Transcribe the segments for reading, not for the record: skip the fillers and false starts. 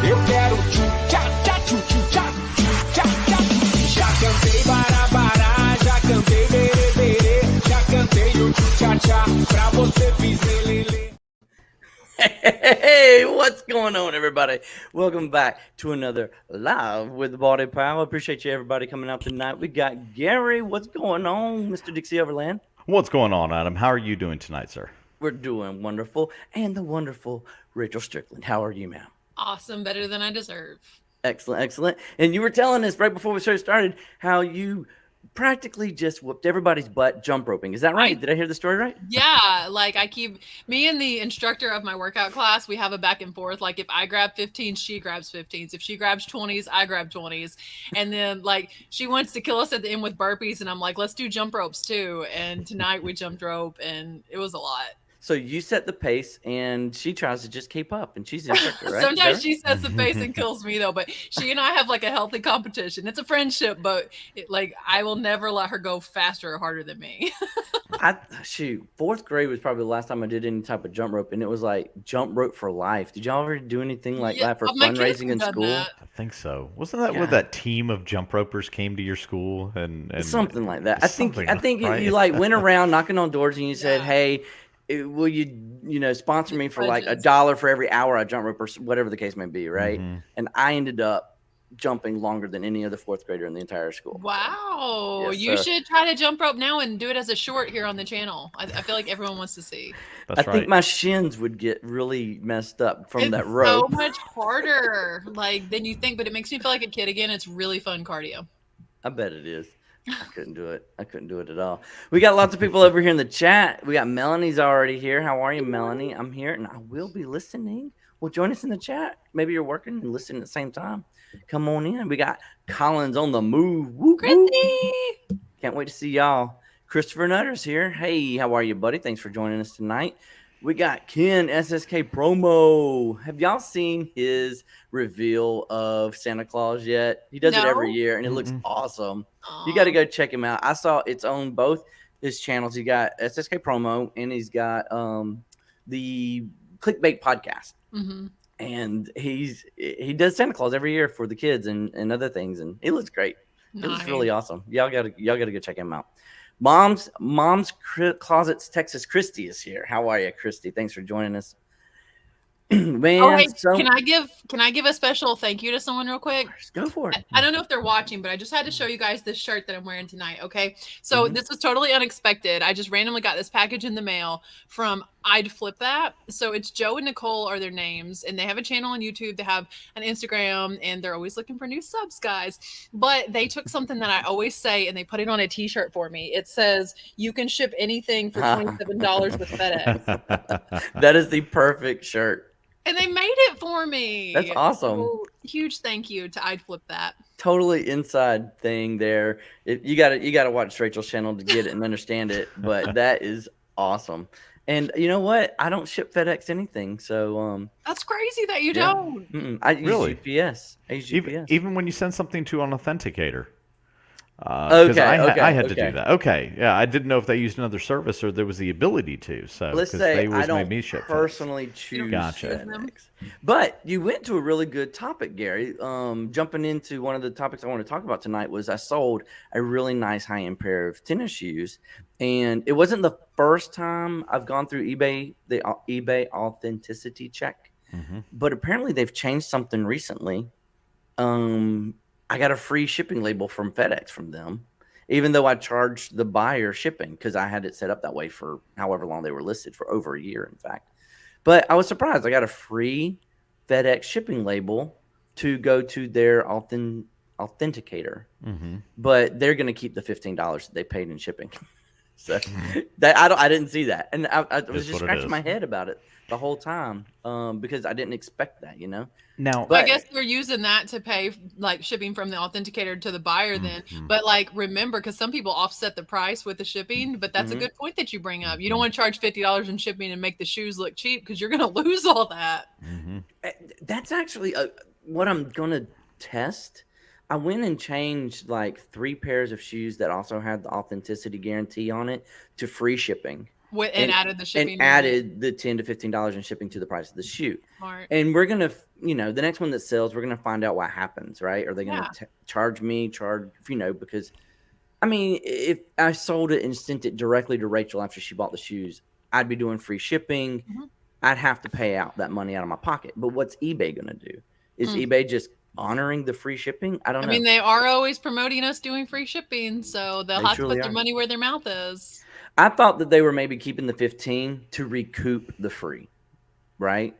Eu quero tchu-tchá-tchá, tchu-tchu-tchá, tchu-tchá-tchá. Já cantei bará-bará, já cantei berê-berê, já cantei o tchu-tchá-tchá, pra você fizer lelê. Hey, what's going on, everybody? Welcome back to another Live with BaldyPal. I appreciate you, everybody, coming out tonight. We got Gary. What's going on, Mr. Dixie Overland? What's going on, Adam? How are you doing tonight, sir? We're doing wonderful. And the wonderful Rachel Strickland. How are you, ma'am? Awesome. Better than I deserve. Excellent, excellent. And you were telling us right before we started how you practically just whooped everybody's butt jump roping. Is that right? Did I hear the story right? Yeah. Like me and the instructor of my workout class, we have a back and forth. Like if I grab 15s, she grabs 15s. If she grabs 20s, I grab 20s. And then like she wants to kill us at the end with burpees. And I'm like, let's do jump ropes too. And tonight we jumped rope and it was a lot. So you set the pace, and she tries to just keep up, and she's the instructor, right? Sometimes she sets the pace and kills me, though. But she and I have like a healthy competition. It's a friendship, but I will never let her go faster or harder than me. Fourth grade was probably the last time I did any type of jump rope, and it was like jump rope for life. Did y'all ever do anything like that for fundraising in school? I think so. Wasn't that where that team of jump ropers came to your school and something like that? I think right? you like went around knocking on doors and you said, "Hey, will you sponsor me for like $1 for every hour I jump rope or whatever the case may be," right? Mm-hmm. And I ended up jumping longer than any other fourth grader in the entire school. Wow. So, you should try to jump rope now and do it as a short here on the channel. I feel like everyone wants to see. I think my shins would get really messed up from that rope. So much harder than you think, but it makes me feel like a kid again. It's really fun cardio. I bet it is. I couldn't do it. I couldn't do it at all. We got lots of people over here in the chat. We got Melanie's already here. How are you, Melanie? I'm here, and I will be listening. Well, join us in the chat. Maybe you're working and listening at the same time. Come on in. We got Collins on the move. Woo, Christy! Can't wait to see y'all. Christopher Nutter's here. Hey, how are you, buddy? Thanks for joining us tonight. We got Ken SSK Promo. Have y'all seen his reveal of Santa Claus yet? He does it every year, and it looks awesome. Aww. You got to go check him out. I saw it's on both his channels. He got SSK Promo, and he's got the Clickbait Podcast. Mm-hmm. And he does Santa Claus every year for the kids and other things, and it looks great. Nice. It looks really awesome. Y'all gotta go check him out. Mom's Closets Texas Christy is here. How are you, Christy? Thanks for joining us. Man, can I give a special thank you to someone real quick? Go for it. I don't know if they're watching, but I just had to show you guys this shirt that I'm wearing tonight. Okay, so this was totally unexpected. I just randomly got this package in the mail from I'd Flip That. So it's Joe and Nicole are their names, and they have a channel on YouTube. They have an Instagram, and they're always looking for new subs, guys. But they took something that I always say, and they put it on a T-shirt for me. It says, "You can ship anything for $27 with FedEx." That is the perfect shirt. And they made it for me. That's awesome. So, huge thank you to I'd Flip That. Totally inside thing there. You gotta watch Rachel's channel to get it and understand it. But that is awesome. And you know what? I don't ship FedEx anything, so that's crazy that you don't. I use UPS. Even when you send something to an authenticator. Okay, I had to do that. Okay, yeah, I didn't know if they used another service or there was the ability to. So let's say they I don't made me ship personally choose FedEx. But you went to a really good topic, Gary. Jumping into one of the topics I want to talk about tonight was I sold a really nice high-end pair of tennis shoes, and it wasn't the first time I've gone through eBay, the eBay authenticity check, but apparently they've changed something recently. I got a free shipping label from FedEx from them, even though I charged the buyer shipping because I had it set up that way for however long they were listed, for over a year, in fact. But I was surprised. I got a free FedEx shipping label to go to their authenticator, but they're going to keep the $15 that they paid in shipping. So I didn't see that, and I was just scratching my head about it the whole time because I didn't expect that, Now, I guess we're using that to pay like shipping from the authenticator to the buyer then. But like remember, because some people offset the price with the shipping, but that's a good point that you bring up. You don't want to charge $50 in shipping and make the shoes look cheap because you're going to lose all that. That's actually what I'm going to test. I went and changed like 3 pairs of shoes that also had the authenticity guarantee on it to free shipping. And added the shipping. And added the $10 to $15 in shipping to the price of the shoe. Smart. And we're going to, the next one that sells, we're going to find out what happens, right? Are they going to charge me, because, I mean, if I sold it and sent it directly to Rachel after she bought the shoes, I'd be doing free shipping. Mm-hmm. I'd have to pay out that money out of my pocket. But what's eBay going to do? Is eBay just honoring the free shipping? I don't know. I mean, they are always promoting us doing free shipping, so they'll have to put their money where their mouth is. I thought that they were maybe keeping the 15 to recoup the free, right?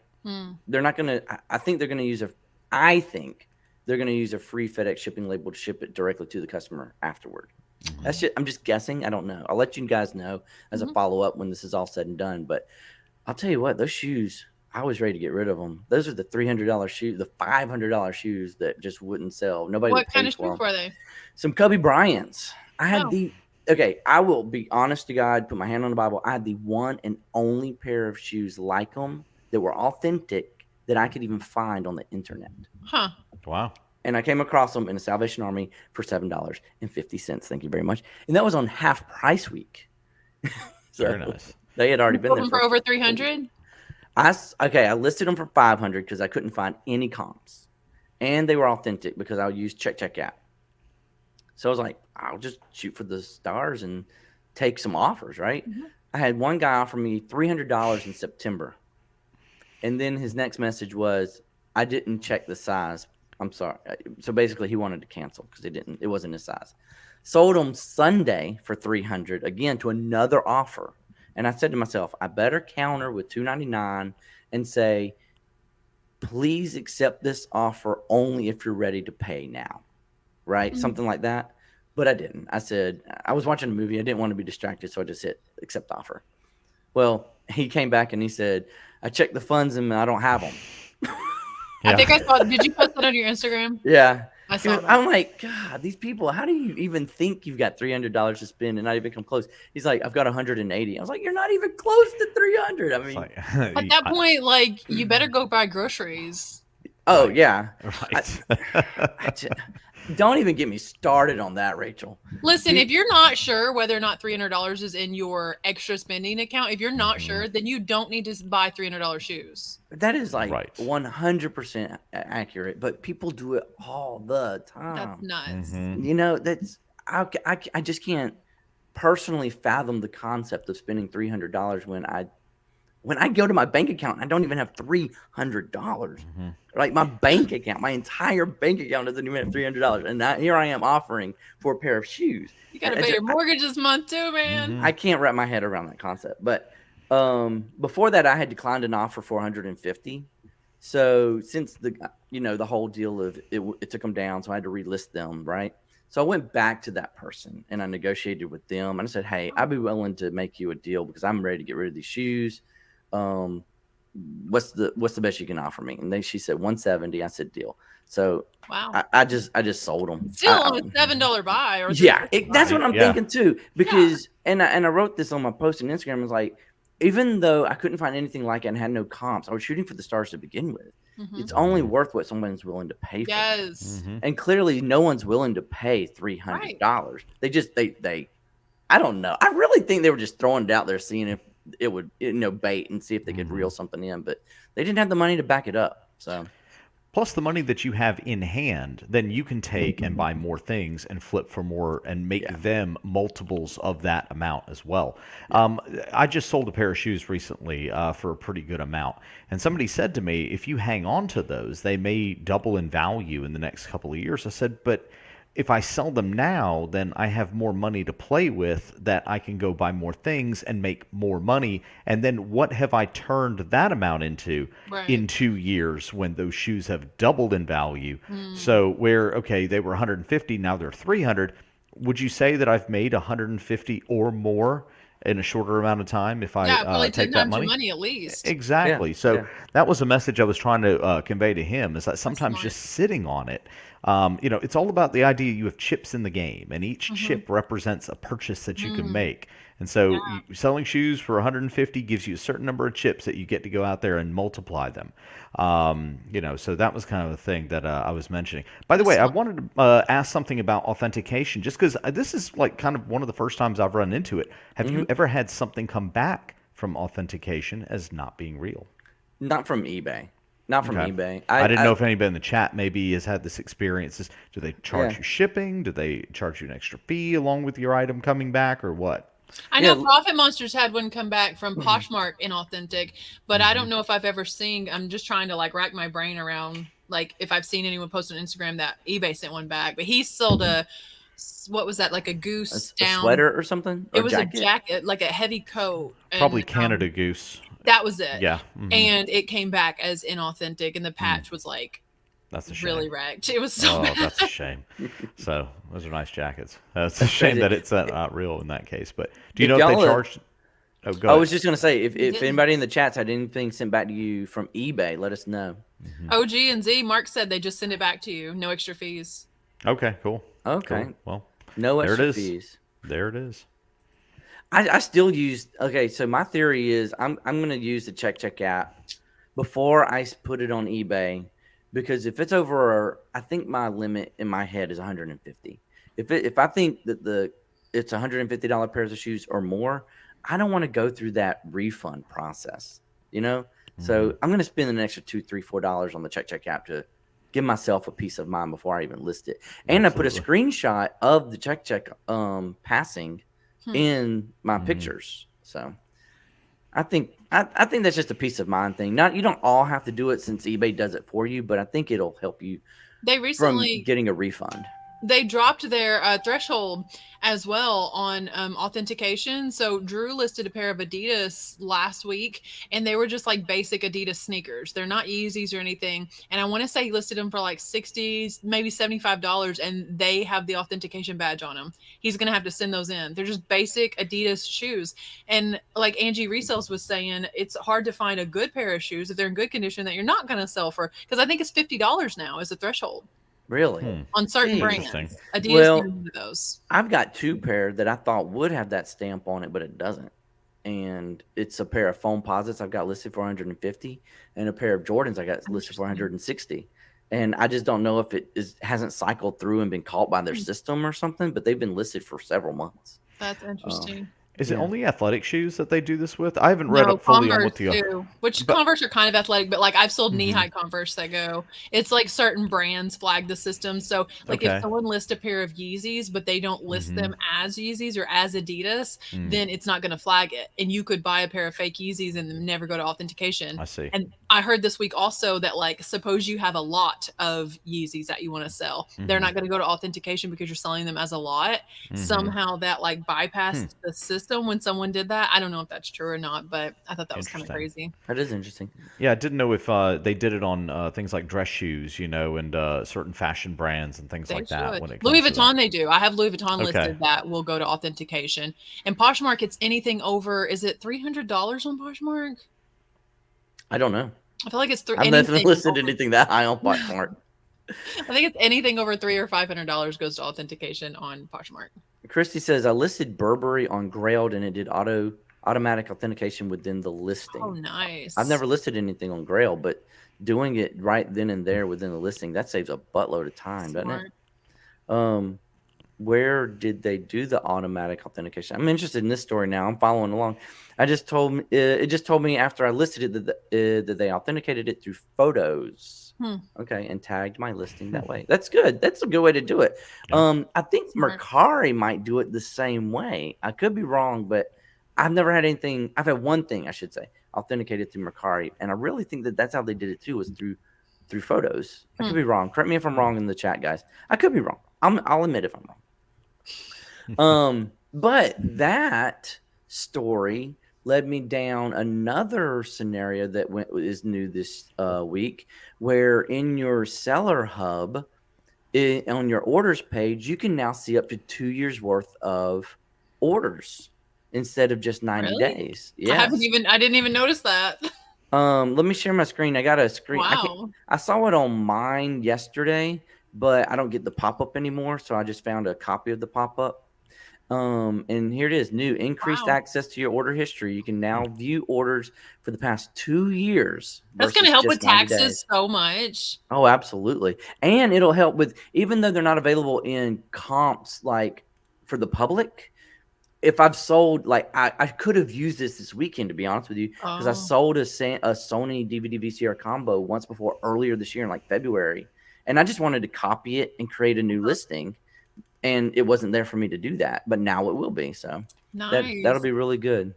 They're not going to. I think they're going to use I think they're going to use a free FedEx shipping label to ship it directly to the customer afterward. I'm just guessing. I don't know. I'll let you guys know as a follow up when this is all said and done. But I'll tell you what, those shoes, I was ready to get rid of them. Those are the $300 shoes, the $500 shoes that just wouldn't sell. Nobody would pay for them. What kind of shoes were they? Some Kobe Bryants. I had okay, I will be honest to God, put my hand on the Bible. I had the one and only pair of shoes like them that were authentic that I could even find on the internet. Huh. Wow. And I came across them in the Salvation Army for $7.50. Thank you very much. And that was on half price week. So very nice. They had already been there for over 300. I listed them for 500 because I couldn't find any comps, and they were authentic because I used checkout. So I was like, I'll just shoot for the stars and take some offers, right? Mm-hmm. I had one guy offer me $300 in September, and then his next message was, I didn't check the size. I'm sorry. So basically, he wanted to cancel because it wasn't his size. Sold him Sunday for $300 again to another offer. And I said to myself, I better counter with $299 and say, please accept this offer only if you're ready to pay now. Right? Mm-hmm. Something like that. But I didn't. I said, I was watching a movie. I didn't want to be distracted. So I just hit accept offer. Well, he came back and he said, I checked the funds and I don't have them. Yeah. I think I saw. Did you post that on your Instagram? Yeah. I saw that. I'm like, God, these people, how do you even think you've got $300 to spend and not even come close? He's like, I've got 180. I was like, you're not even close to 300. I mean, at that point, like, you better go buy groceries. Oh, yeah. Right. Don't even get me started on that, Rachel. Listen, if you're not sure whether or not $300 is in your extra spending account, if you're not sure, then you don't need to buy $300 shoes. That is like 100% accurate, but people do it all the time. That's nuts. Mm-hmm. That's I just can't personally fathom the concept of spending $300 when I go to my bank account, I don't even have $300. Mm-hmm. Like my bank account, my entire bank account doesn't even have $300. And here I am offering for a pair of shoes. You got to pay your mortgage this month too, man. Mm-hmm. I can't wrap my head around that concept. But before that, I had declined an offer for $150. So since the whole deal of it took them down, so I had to relist them, right? So I went back to that person and I negotiated with them. And I said, hey, I'd be willing to make you a deal because I'm ready to get rid of these shoes. What's the best you can offer me? And she said 170. I said deal. So wow, I just sold them. Still on a $7 buy or that's what I'm thinking too. Because and I wrote this on my post on Instagram. I was like, even though I couldn't find anything like it and had no comps, I was shooting for the stars to begin with. Mm-hmm. It's only worth what someone's willing to pay for. Yes, and clearly no one's willing to pay $300. Right. They just they I don't know. I really think they were just throwing it out there, seeing if it would bait and see if they could reel something in, but they didn't have the money to back it up. So plus the money that you have in hand, then you can take and buy more things and flip for more and make them multiples of that amount as well. I just sold a pair of shoes recently for a pretty good amount, and somebody said to me, if you hang on to those, they may double in value in the next couple of years. I said, but if I sell them now, then I have more money to play with that I can go buy more things and make more money. And then what have I turned that amount into in 2 years when those shoes have doubled in value? So they were 150, now they're 300. Would you say that I've made 150 or more in a shorter amount of time if I take that money at least? Exactly. That was a message I was trying to convey to him, is that sometimes just sitting on it, it's all about the idea you have chips in the game, and each chip represents a purchase that you can make. And so selling shoes for 150 gives you a certain number of chips that you get to go out there and multiply them. So that was kind of a thing that I was mentioning. By the way, I wanted to ask something about authentication, just because this is like kind of one of the first times I've run into it. Have you ever had something come back from authentication as not being real? Not from eBay. Not from eBay. I didn't know if anybody in the chat maybe has had this experience. Do they charge you shipping? Do they charge you an extra fee along with your item coming back, or what? I know Profit Monsters had one come back from Poshmark inauthentic, but I don't know if I've ever seen. I'm just trying to like rack my brain around like if I've seen anyone post on Instagram that eBay sent one back. But he sold what was that, like a goose down sweater or something? It was a jacket, like a heavy coat. Probably Canada Goose. That was it. Yeah. And it came back as inauthentic, and the patch was like that's a shame. Really wrecked. It was so bad. That's a shame. So those are nice jackets. It's a shame that it's not real in that case. But do you know if they charged? Oh, go ahead. I was just gonna say if anybody in the chats had anything sent back to you from eBay, let us know. OG and Z, Mark said they just send it back to you, no extra fees. Okay, cool. Okay, cool. Well, no extra fees. There it is. I still use so my theory is I'm gonna use the check app before I put it on eBay, because if it's over, I think my limit in my head is 150. If I think that it's $150 pairs of shoes or more, I don't want to go through that refund process, So I'm gonna spend an extra $2, $3, $4 on the check app to give myself a peace of mind before I even list it. And Absolutely. I put a screenshot of the check passing in my pictures. So I think that's just a peace of mind thing. You don't all have to do it since eBay does it for you, but I think it'll help you from getting a refund. They dropped their threshold as well on authentication. So Drew listed a pair of Adidas last week, and they were just like basic Adidas sneakers. They're not Yeezys or anything. And I want to say he listed them for like $60, maybe $75, and they have the authentication badge on them. He's going to have to send those in. They're just basic Adidas shoes. And like Angie Resells was saying, it's hard to find a good pair of shoes if they're in good condition that you're not going to sell for, because I think it's $50 now is the threshold. Really? On certain brands. Adidas those. I've got two pair that I thought would have that stamp on it, but it doesn't. And it's a pair of foam posits I've got listed for 150, and a pair of Jordans I got listed for 160. And I just don't know if it hasn't cycled through and been caught by their system or something, but they've been listed for several months. That's interesting. Is it only athletic shoes that they do this with? I haven't read up fully on what the Converse are kind of athletic, but like I've sold knee-high Converse that go. It's like certain brands flag the system. So like if someone lists a pair of Yeezys, but they don't list them as Yeezys or as Adidas, then it's not going to flag it. And you could buy a pair of fake Yeezys and never go to authentication. I see. And I heard this week also that like suppose you have a lot of Yeezys that you want to sell, they're not going to go to authentication because you're selling them as a lot. Somehow that like bypassed the system when someone did that. I don't know if that's true or not, but I thought that was kind of crazy. That is interesting. Yeah, I didn't know if they did it on things like dress shoes, and certain fashion brands and things like that. When it Louis Vuitton, they do. I have Louis Vuitton listed that will go to authentication. And Poshmark, it's anything over, is it $300 on Poshmark? I don't know. I feel like it's I've never listed anything that high on Poshmark. I think it's anything over $300 or $500 goes to authentication on Poshmark. Christy says, I listed Burberry on Grailed and it did automatic authentication within the listing. Oh, nice. I've never listed anything on Grail, but doing it right then and there within the listing, that saves a buttload of time, doesn't it? Where did they do the automatic authentication? I'm interested in this story now. I'm following along. It just told me after I listed it that they authenticated it through photos. Okay, and tagged my listing that way. That's good. That's a good way to do it. I think Mercari might do it the same way. I could be wrong, but I've never had anything. I've had one thing, I should say, authenticated through Mercari, and I really think that that's how they did it too, was through photos. I could be wrong. Correct me if I'm wrong in the chat, guys. I could be wrong. I'll admit if I'm wrong. But that story led me down another scenario that is new this week, where in your seller hub, on your orders page, you can now see up to 2 years worth of orders instead of just 90 days. Yes. I didn't even notice that. Let me share my screen. I got a screen. Wow. I saw it on mine yesterday, but I don't get the pop-up anymore, so I just found a copy of the pop-up. And here it is, new increased Wow. access to your order history. You can now view orders for the past 2 years That's going versus to help with just 90 taxes days. so much. Oh, absolutely. And it'll help with, even though they're not available in comps like for the public, if I've sold, like I could have used this weekend, to be honest with you, because I Oh, sold a Sony DVD VCR combo once before earlier this year in like February. And I just wanted to copy it and create a new listing. And it wasn't there for me to do that, but now it will be. So that'll nice. be really good.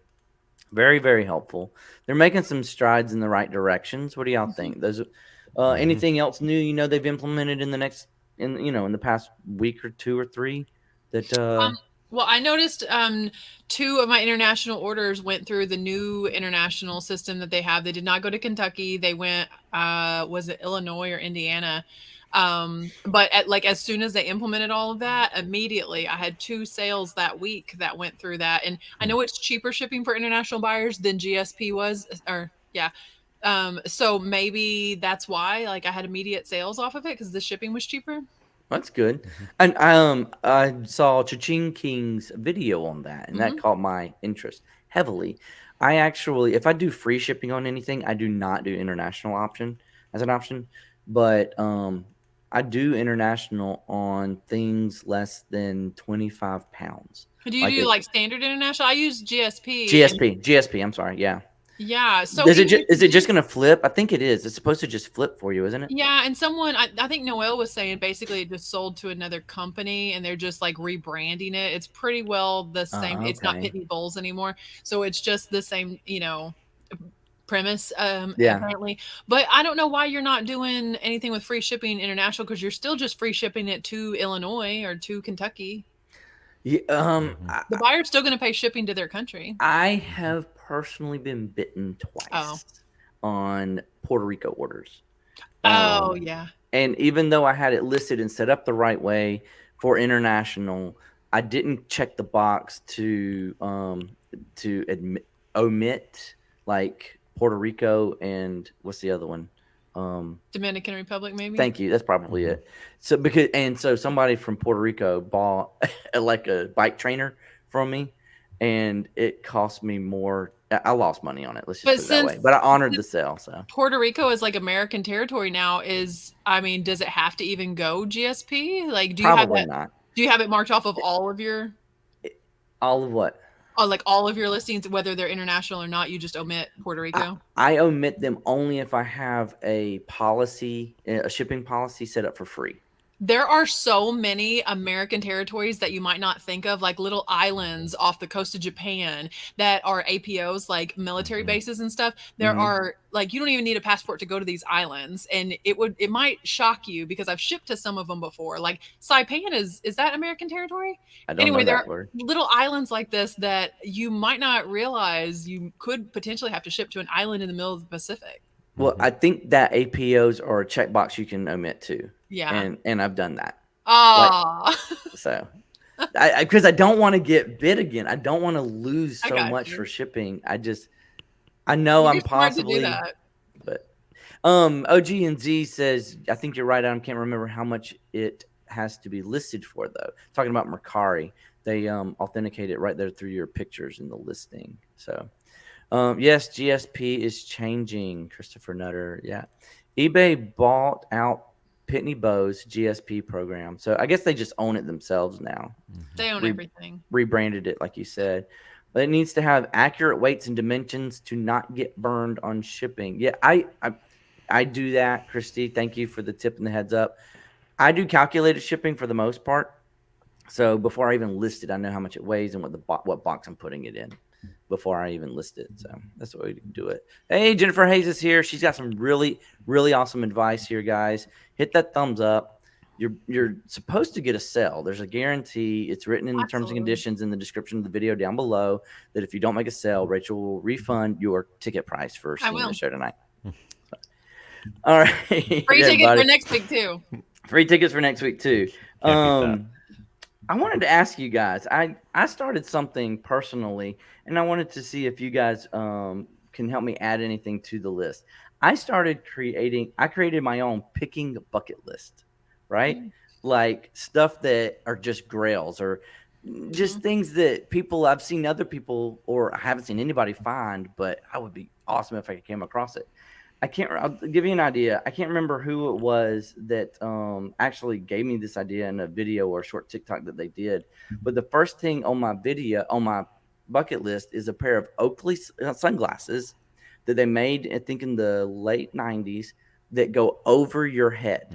Very, very helpful. They're making some strides in the right directions. What do y'all think? Those anything else new they've implemented in the past week or 2 or 3 that Well, I noticed 2 of my international orders went through the new international system that they have. They did not go to Kentucky. They went, was it Illinois or Indiana? But as soon as they implemented all of that, immediately I had 2 sales that week that went through that. And I know it's cheaper shipping for international buyers than GSP was, or yeah. So maybe that's why I had immediate sales off of it because the shipping was cheaper. That's good. And I saw Cha-Ching King's video on that, and that caught my interest heavily. I actually, if I do free shipping on anything, I do not do international option as an option, but I do international on things less than 25 pounds. Do you Like do it, standard international? I use GSP. GSP. I'm sorry. Yeah. Yeah. So Is it just going to flip? I think it is. It's supposed to just flip for you, isn't it? yeah, and someone I think Noelle was saying basically it just sold to another company and they're just rebranding it. It's pretty well the same. It's not Okay. Pitney Bowls anymore. So it's just the same, premise Yeah. apparently. But I don't know why you're not doing anything with free shipping international because you're still just free shipping it to Illinois or to Kentucky. Yeah. The buyer's still going to pay shipping to their country. I have personally been bitten Oh. twice on Puerto Rico orders. Oh, yeah. And even though I had it listed and set up the right way for international, I didn't check the box to omit like Puerto Rico and what's the other one? Dominican Republic, maybe. Thank you. That's probably it. So somebody from Puerto Rico bought like a bike trainer from me, and it cost me more. I lost money on it. Let's just put it that way. But I honored the sale. So Puerto Rico is American territory now. Does it have to even go GSP? Do you probably have not. Do you have it marked off of all of your? All of what? Oh, all of your listings, whether they're international or not, you just omit Puerto Rico? I omit them only if I have a shipping policy set up for free. There are so many American territories that you might not think of, little islands off the coast of Japan that are APOs, military bases and stuff. There are you don't even need a passport to go to these islands, and it might shock you because I've shipped to some of them before. Saipan is that American territory? I don't Anyway, know there that are word. little islands like this that you might not realize you could potentially have to ship to an island in the middle of the Pacific. Well, I think that APOs are a checkbox you can omit too. Yeah. And I've done that. Oh. So, because I don't want to get bid again. I don't want to lose so got much you. for shipping. I know I'm You're smart to do possibly, that. but OG and Z says, I think you're right. I can't remember how much it has to be listed for though. Talking about Mercari, they authenticate it right there through your pictures in the listing. So, yes, GSP is changing. Christopher Nutter, yeah. eBay bought out Pitney Bowes GSP program. So I guess they just own it themselves now. They own everything. Rebranded it, like you said. But it needs to have accurate weights and dimensions to not get burned on shipping. Yeah, I do that, Christy. Thank you for the tip and the heads up. I do calculated shipping for the most part. So before I even list it, I know how much it weighs and what box I'm putting it in before I even list it. So that's the way to do it. Hey, Jennifer Hayes is here. She's got some really, really awesome advice here, guys. Hit that thumbs up. You're supposed to get a sale. There's a guarantee. It's written in the terms and conditions in the description of the video down below that if you don't make a sale, Rachel will refund your ticket price for seeing the show tonight. All right. Free tickets for next week too. Free tickets for next week too. I wanted to ask you guys. I started something personally, and I wanted to see if you guys can help me add anything to the list. I created my own picking bucket list, right? Like stuff that are just grails or just things that I've seen other people, or I haven't seen anybody find, but I would be awesome if I came across it. I'll give you an idea. I can't remember who it was that actually gave me this idea in a video or a short TikTok that they did. But the first thing on my bucket list is a pair of Oakley sunglasses that they made, I think, in the late 90s that go over your head.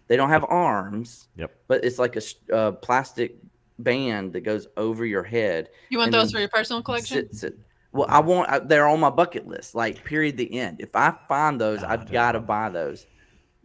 They don't have arms, but it's like a plastic band that goes over your head. You want those for your personal collection? Well, they're on my bucket list, like period, the end. If I find those, I've got to buy those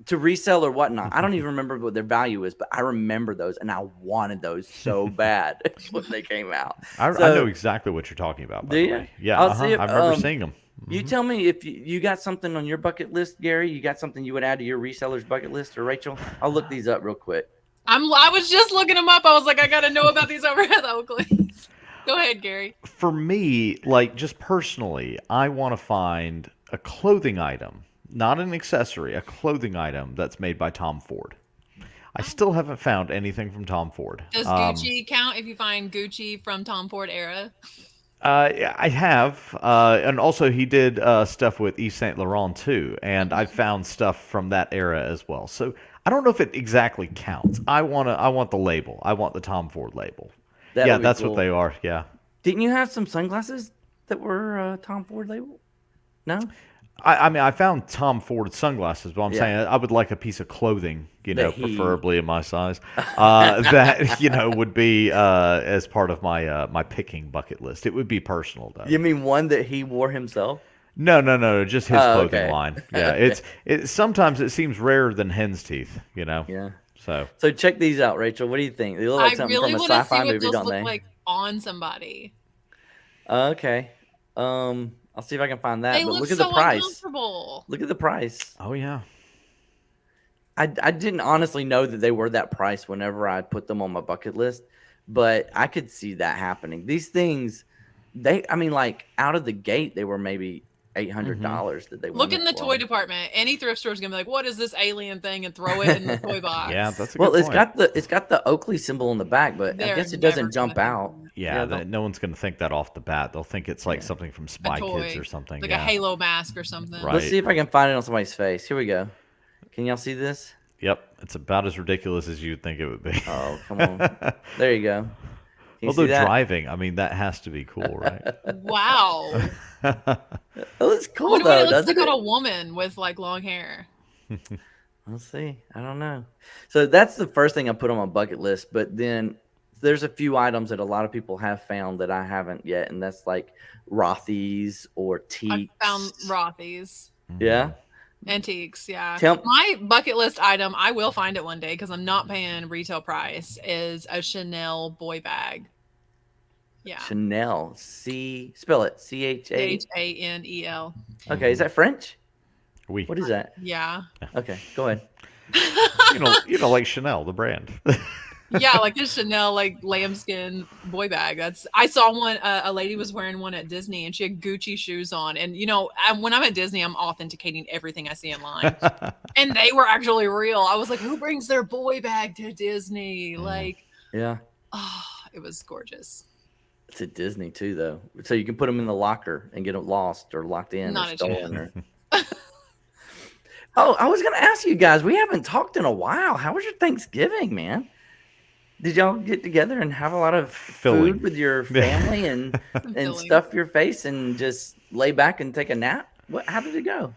to resell or whatnot. I don't even remember what their value is, but I remember those, and I wanted those so bad when they came out. I know exactly what you're talking about. Do you? Yeah, I remember seeing them. You tell me if you got something on your bucket list, Gary. You got something you would add to your resellers bucket list, or Rachel? I'll look these up real quick. I was just looking them up. I was like, I got to know about these overhead Oakleys. Go ahead, Gary. For me, like just personally, I want to find a clothing item, not an accessory, a clothing item that's made by Tom Ford. I still haven't found anything from Tom Ford. Does Gucci count if you find Gucci from Tom Ford era? I have, and also he did stuff with Yves Saint Laurent too, and I found stuff from that era as well. So I don't know if it exactly counts. I want the label. I want the Tom Ford label. That's cool. What they are. Yeah. Didn't you have some sunglasses that were Tom Ford label? No. I mean, I found Tom Ford sunglasses, but I'm saying I would like a piece of clothing, preferably in my size, that would be as part of my picking bucket list. It would be personal, though. You mean one that he wore himself? No, just his clothing line. Yeah, it's sometimes it seems rarer than hen's teeth, Yeah. So check these out, Rachel. What do you think? They look like something from a sci-fi movie, don't they? Like on somebody. Okay. I'll see if I can find that. They but look look at so the price. Uncomfortable. Look at the price. Oh yeah. I didn't honestly know that they were that price whenever I put them on my bucket list, but I could see that happening. These things, out of the gate, they were maybe $800 that they look in the toy department. Any thrift store is gonna be like, "What is this alien thing?" and throw it in the toy box. Yeah, that's a good point. It's got the Oakley symbol on the back, but I guess it doesn't jump out. Yeah, no one's gonna think that off the bat. They'll think it's like something from Spy Kids or something, like a Halo mask or something. Right. Let's see if I can find it on somebody's face. Here we go. Can y'all see this? Yep, it's about as ridiculous as you'd think it would be. Oh, come on. There you go. Although driving, I mean, that has to be cool, right? Wow. Oh, it's cool though. It looks like a woman with like long hair. Let's see. I don't know. So that's the first thing I put on my bucket list. But then there's a few items that a lot of people have found that I haven't yet, and that's like Rothy's or Teaks. I found Rothy's. Yeah. Antiques, yeah. My bucket list item, I will find it one day because I'm not paying retail price, is a Chanel boy bag. Yeah. Chanel. Spell it. Chanel. Okay, is that French? Oui. What is that? Yeah. Okay, go ahead. you know, like Chanel, the brand. Yeah, like this Chanel like lambskin boy bag. I saw one. A lady was wearing one at Disney, and she had Gucci shoes on. And when I'm at Disney, I'm authenticating everything I see online, and they were actually real. I was like, who brings their boy bag to Disney? Like, yeah. Oh, it was gorgeous. It's at Disney too, though, so you can put them in the locker and get them lost or locked in or stolen. Oh, I was going to ask you guys. We haven't talked in a while. How was your Thanksgiving, man? Did y'all get together and have a lot of food with your family and stuff your face and just lay back and take a nap? How did it go?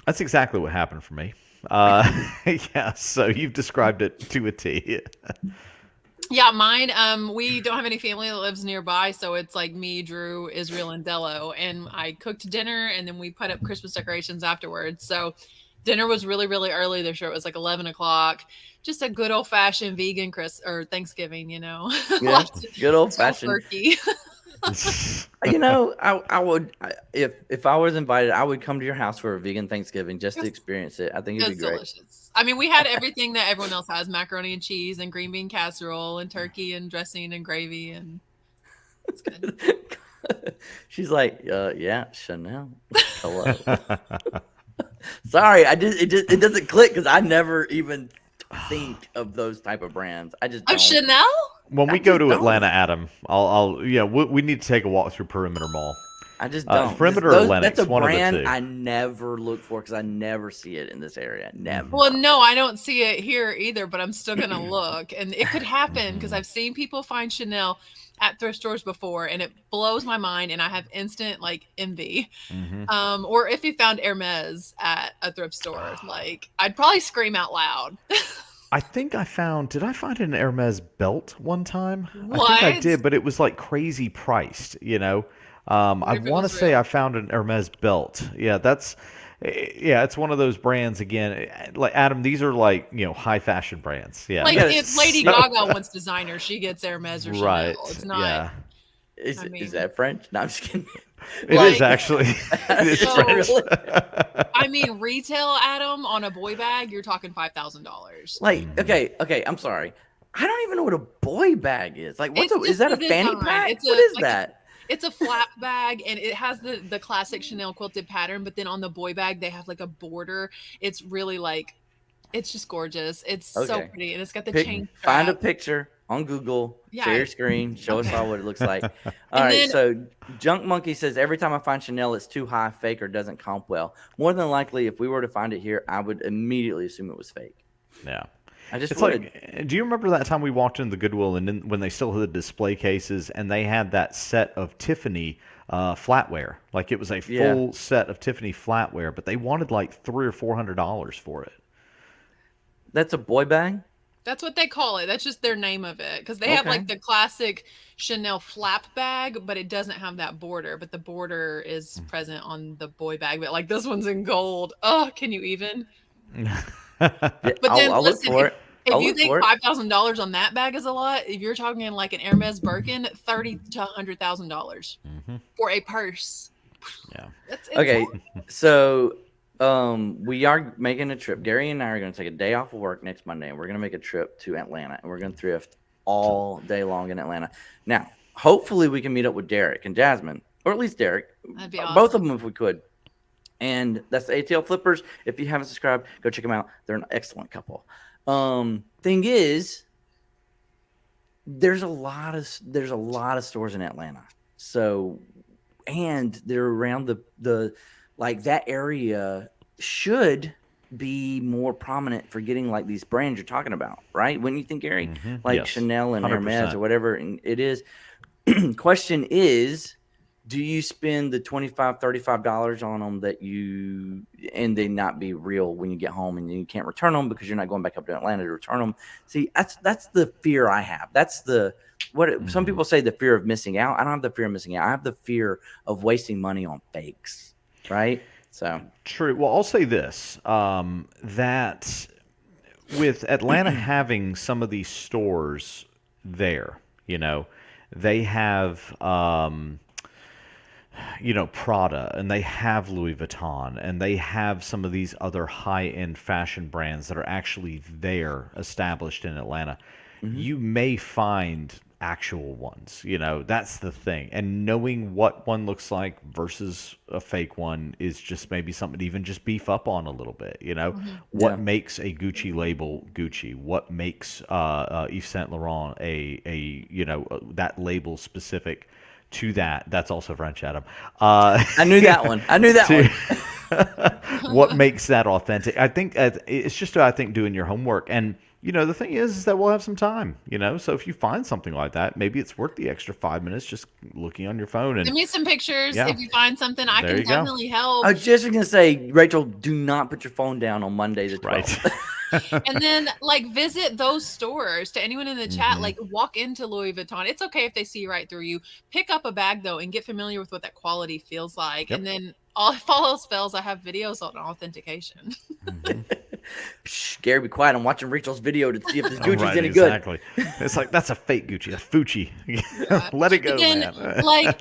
That's exactly what happened for me. Yeah, so you've described it to a T. Yeah, mine, we don't have any family that lives nearby, so it's like me, Drew, Israel, and Dello, and I cooked dinner, and then we put up Christmas decorations afterwards. So dinner was really, really early this year. It was like 11 o'clock. Just a good old-fashioned vegan Thanksgiving, Yeah, good old-fashioned turkey. I would, if I was invited, I would come to your house for a vegan Thanksgiving just to experience it. I think it'd be great. Delicious. I mean, we had everything that everyone else has: macaroni and cheese, and green bean casserole, and turkey, and dressing, and gravy, and it's good. She's like, yeah, Chanel. Hello. Sorry, it doesn't click because I never even think of those type of brands. I just Oh, don't. Chanel? When we I go just to don't. Atlanta, Adam, I'll we need to take a walk through Perimeter Mall. I just don't. Perimeter or Lennox, that's a one of the brand two. I never look for because I never see it in this area. Never. Well, no, I don't see it here either, but I'm still going to look. And it could happen because I've seen people find Chanel at thrift stores before, and it blows my mind, and I have instant like envy. Or if you found Hermes at a thrift store, like I'd probably scream out loud. I think did I find an Hermes belt one time? What? I think I did, but it was like crazy priced, you know? I if it want to was say real? I found an Hermes belt. Yeah, it's one of those brands again. Like Adam, these are like, high fashion brands. Yeah. Like Yeah, if Lady Gaga wants designer, she gets Hermes or Right. Chanel. It's not. Yeah. Is that French? No, I'm just kidding. It Like- is actually. It is So- French. I mean, retail, Adam, on a boy bag, you're talking $5,000. Like, okay, I'm sorry. I don't even know what a boy bag is. Like, It's is that a just fanny design. pack? It's What a- is like that? It's a flap bag, and it has the classic Chanel quilted pattern, but then on the boy bag, they have like a border. It's really like, it's just gorgeous. It's so Okay. pretty, and it's got the Pick- chain find a strap. picture on Google, Yeah. share your screen, show us Okay. all what it looks like. All right, then- so Junk Monkey says every time I find Chanel, it's too high, fake, or doesn't comp well. More than likely, if we were to find it here, I would immediately assume it was fake. Yeah. I just It's would. like, do you remember that time we walked into the Goodwill and then when they still had the display cases and they had that set of Tiffany flatware? Like it was a full set of Tiffany flatware, but they wanted like $300 or $400 for it. That's a boy bag? That's what they call it. That's just their name of it. Because they have Okay. like the classic Chanel flap bag, but it doesn't have that border. But the border is present on the boy bag. But like this one's in gold. Oh, can you even? Yeah, But then I'll look listen, for it. If I'll you look think for it. $5,000 on that bag is a lot, if you're talking like an Hermes Birkin, $30,000 to $100,000 for a purse. Yeah. It's Okay, so we are making a trip. Gary and I are going to take a day off of work next Monday, and we're going to make a trip to Atlanta, and we're going to thrift all day long in Atlanta. Now, hopefully, we can meet up with Derek and Jasmine, or at least Derek, That'd be both of them if we could. And that's the ATL Flippers. If you haven't subscribed, go check them out. They're an excellent couple. Thing is, there's a lot of stores in Atlanta. So, and they're around the like that area should be more prominent for getting like these brands you're talking about, right? Wouldn't you think, Gary? Like Yes. Chanel and Hermes 100%. or whatever, and it is. Question is, do you spend the $25-$35 on them and they not be real when you get home and you can't return them because you're not going back up to Atlanta to return them? See, that's the fear I have. That's some people say the fear of missing out. I don't have the fear of missing out. I have the fear of wasting money on fakes, right? So True. Well, I'll say this, that with Atlanta having some of these stores there, they have, Prada, and they have Louis Vuitton, and they have some of these other high-end fashion brands that are actually there, established in Atlanta. You may find actual ones, that's the thing. And knowing what one looks like versus a fake one is just maybe something to even just beef up on a little bit, What makes a Gucci label Gucci? What makes Yves Saint Laurent that label specific to that? That's also French, Adam. I knew that one. What makes that authentic? I think it's just, doing your homework. And the thing is that we'll have some time, so if you find something like that, maybe it's worth the extra 5 minutes just looking on your phone. And Send me some pictures. Yeah. If you find something, I There can you go. definitely help. I was just going to say, Rachel, do not put your phone down on Monday the 12th. Right. And then visit those stores. To anyone in the chat, walk into Louis Vuitton. It's okay if they see right through you. Pick up a bag though and get familiar with what that quality feels like. Yep. And then if all else fails, I have videos on authentication. Shh, Gary, be quiet. I'm watching Rachel's video to see if this Gucci's Right, any good. exactly. It's like, that's a fake Gucci, a Fucci. Let it go, Again, man.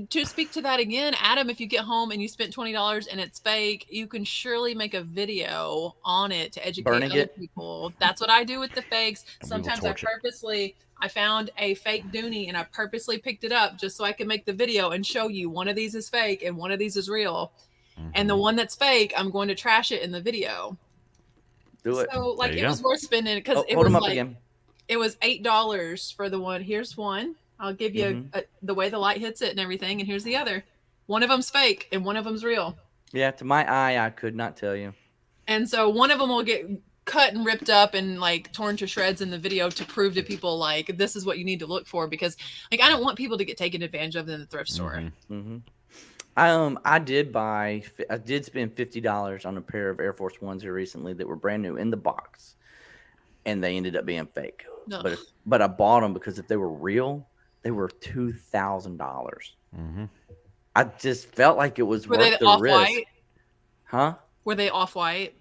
to speak to that again, Adam, if you get home and you spent $20 and it's fake, you can surely make a video on it to educate Burning other it? people. That's what I do with the fakes. And we will Sometimes torch it. I found a fake Dooney and I purposely picked it up just so I can make the video and show you one of these is fake and one of these is real. And the one that's fake, I'm going to trash it in the video. Do it. So like There you it go. was worth spending because it Hold was them up like again. it was $8 for the one. Here's one. I'll give you the way the light hits it and everything. And here's the other. One of them's fake and one of them's real. Yeah, to my eye, I could not tell you. And so one of them will get cut and ripped up and like torn to shreds in the video to prove to people like this is what you need to look for, because like I don't want people to get taken advantage of in the thrift store. I did spend $50 on a pair of Air Force Ones here recently that were brand new in the box, and they ended up being fake. But I bought them because if they were real, they were $2,000. I just felt like it was Were worth they the off risk. white? Huh? Were they off white?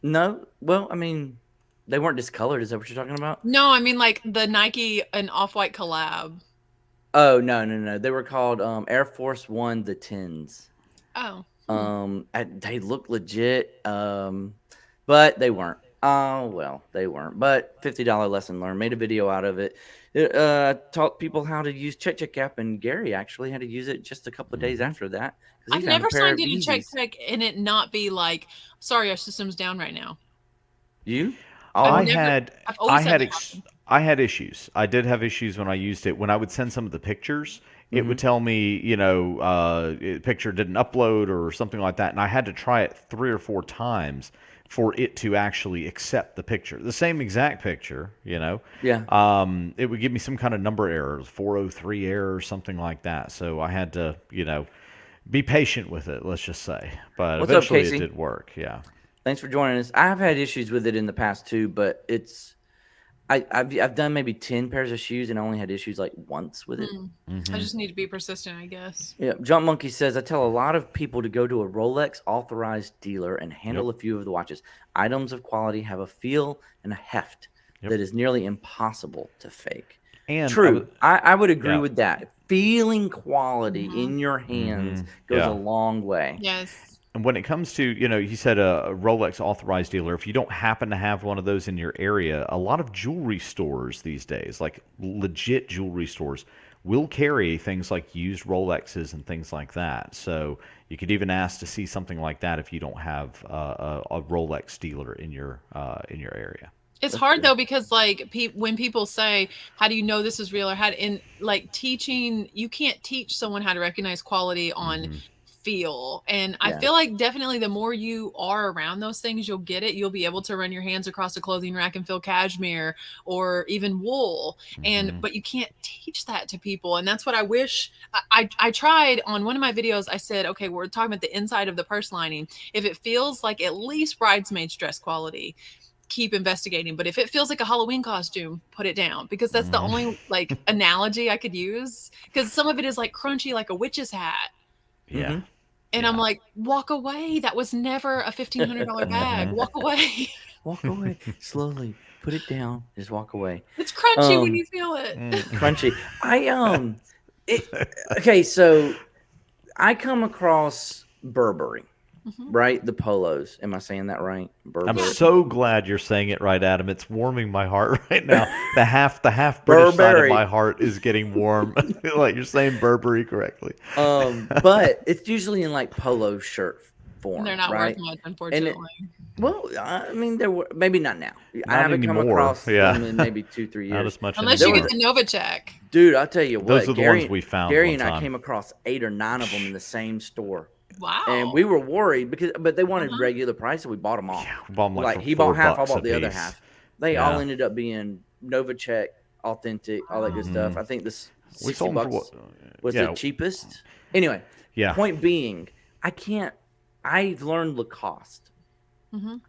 No. Well, I mean, they weren't discolored. Is that what you're talking about? No, I mean like the Nike and Off-White collab. Oh, no. They were called Air Force One, the 10s. Oh. They look legit, but they weren't. Oh, well, they weren't. But $50 lesson learned. Made a video out of it. Taught people how to use Check app, and Gary actually had to use it just a couple of days after that. I've never signed into Check and it not be like, sorry, our system's down right now. You? I had issues. I did have issues when I used it. When I would send some of the pictures, it would tell me, picture didn't upload or something like that, and I had to try it 3 or 4 times for it to actually accept the picture. The same exact picture, Yeah. It would give me some kind of number error, 403 error or something like that. So I had to, be patient with it, let's just say. But What's up, eventually Casey? it did work, yeah. Thanks for joining us. I've had issues with it in the past too, but I've done maybe 10 pairs of shoes and I only had issues like once with it. I just need to be persistent, I guess. Yeah. Jump Monkey says, I tell a lot of people to go to a Rolex authorized dealer and handle a few of the watches. Items of quality have a feel and a heft that is nearly impossible to fake. And true. I would agree with that. Feeling quality in your hands goes a long way. Yes. And when it comes to, you said a Rolex authorized dealer, if you don't happen to have one of those in your area, a lot of jewelry stores these days, like legit jewelry stores, will carry things like used Rolexes and things like that. So you could even ask to see something like that if you don't have a Rolex dealer in your area. It's hard though, because like when people say, how do you know this is real, or teaching, you can't teach someone how to recognize quality on feel. And I feel like definitely the more you are around those things, you'll get it. You'll be able to run your hands across a clothing rack and feel cashmere or even wool. But you can't teach that to people. And that's what I wish I tried on one of my videos. I said, okay, we're talking about the inside of the purse lining. If it feels like at least bridesmaid's dress quality, keep investigating. But if it feels like a Halloween costume, put it down, because that's the only like analogy I could use, because some of it is like crunchy, like a witch's hat. Yeah. And I'm like, walk away. That was never a $1,500 bag. Walk away. Walk away slowly. Put it down. Just walk away. It's crunchy when you feel it. Crunchy. Okay, so I come across Burberry. Right? The polos. Am I saying that right? Burberry. I'm so glad you're saying it right, Adam. It's warming my heart right now. The half British side of my heart is getting warm. Like you're saying Burberry correctly. But it's usually in like polo shirt form. And they're not right? worth much, unfortunately. Well, I mean, there were maybe not now. I Not haven't come anymore. across them in maybe 2-3 years. Not as much Unless anymore. you get the Novacek. Dude, I'll tell you what. Those are the ones we found. Gary one and I time. came across 8 or 9 of them in the same store. Wow. And we were worried but they wanted regular price, so we bought them all. Yeah, we bought them like for he bought half, I $4 bought the other apiece. half. They all ended up being Novacek, authentic, all that good stuff. I think this We $60 sold them for was the cheapest. Anyway, point being, I've learned Lacoste.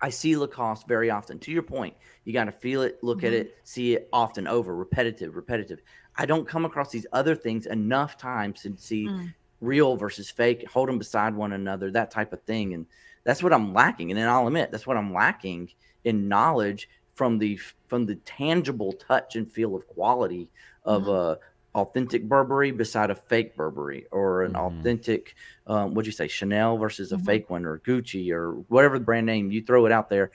I see Lacoste very often. To your point, you got to feel it, look at it, see it often over, repetitive. I don't come across these other things enough times to see real versus fake, hold them beside one another, that type of thing. And that's what I'm lacking. And then I'll admit, that's what I'm lacking in knowledge from the tangible touch and feel of quality of a authentic Burberry beside a fake Burberry, or an authentic, what'd you say, Chanel versus a fake one, or Gucci, or whatever the brand name you throw it out there.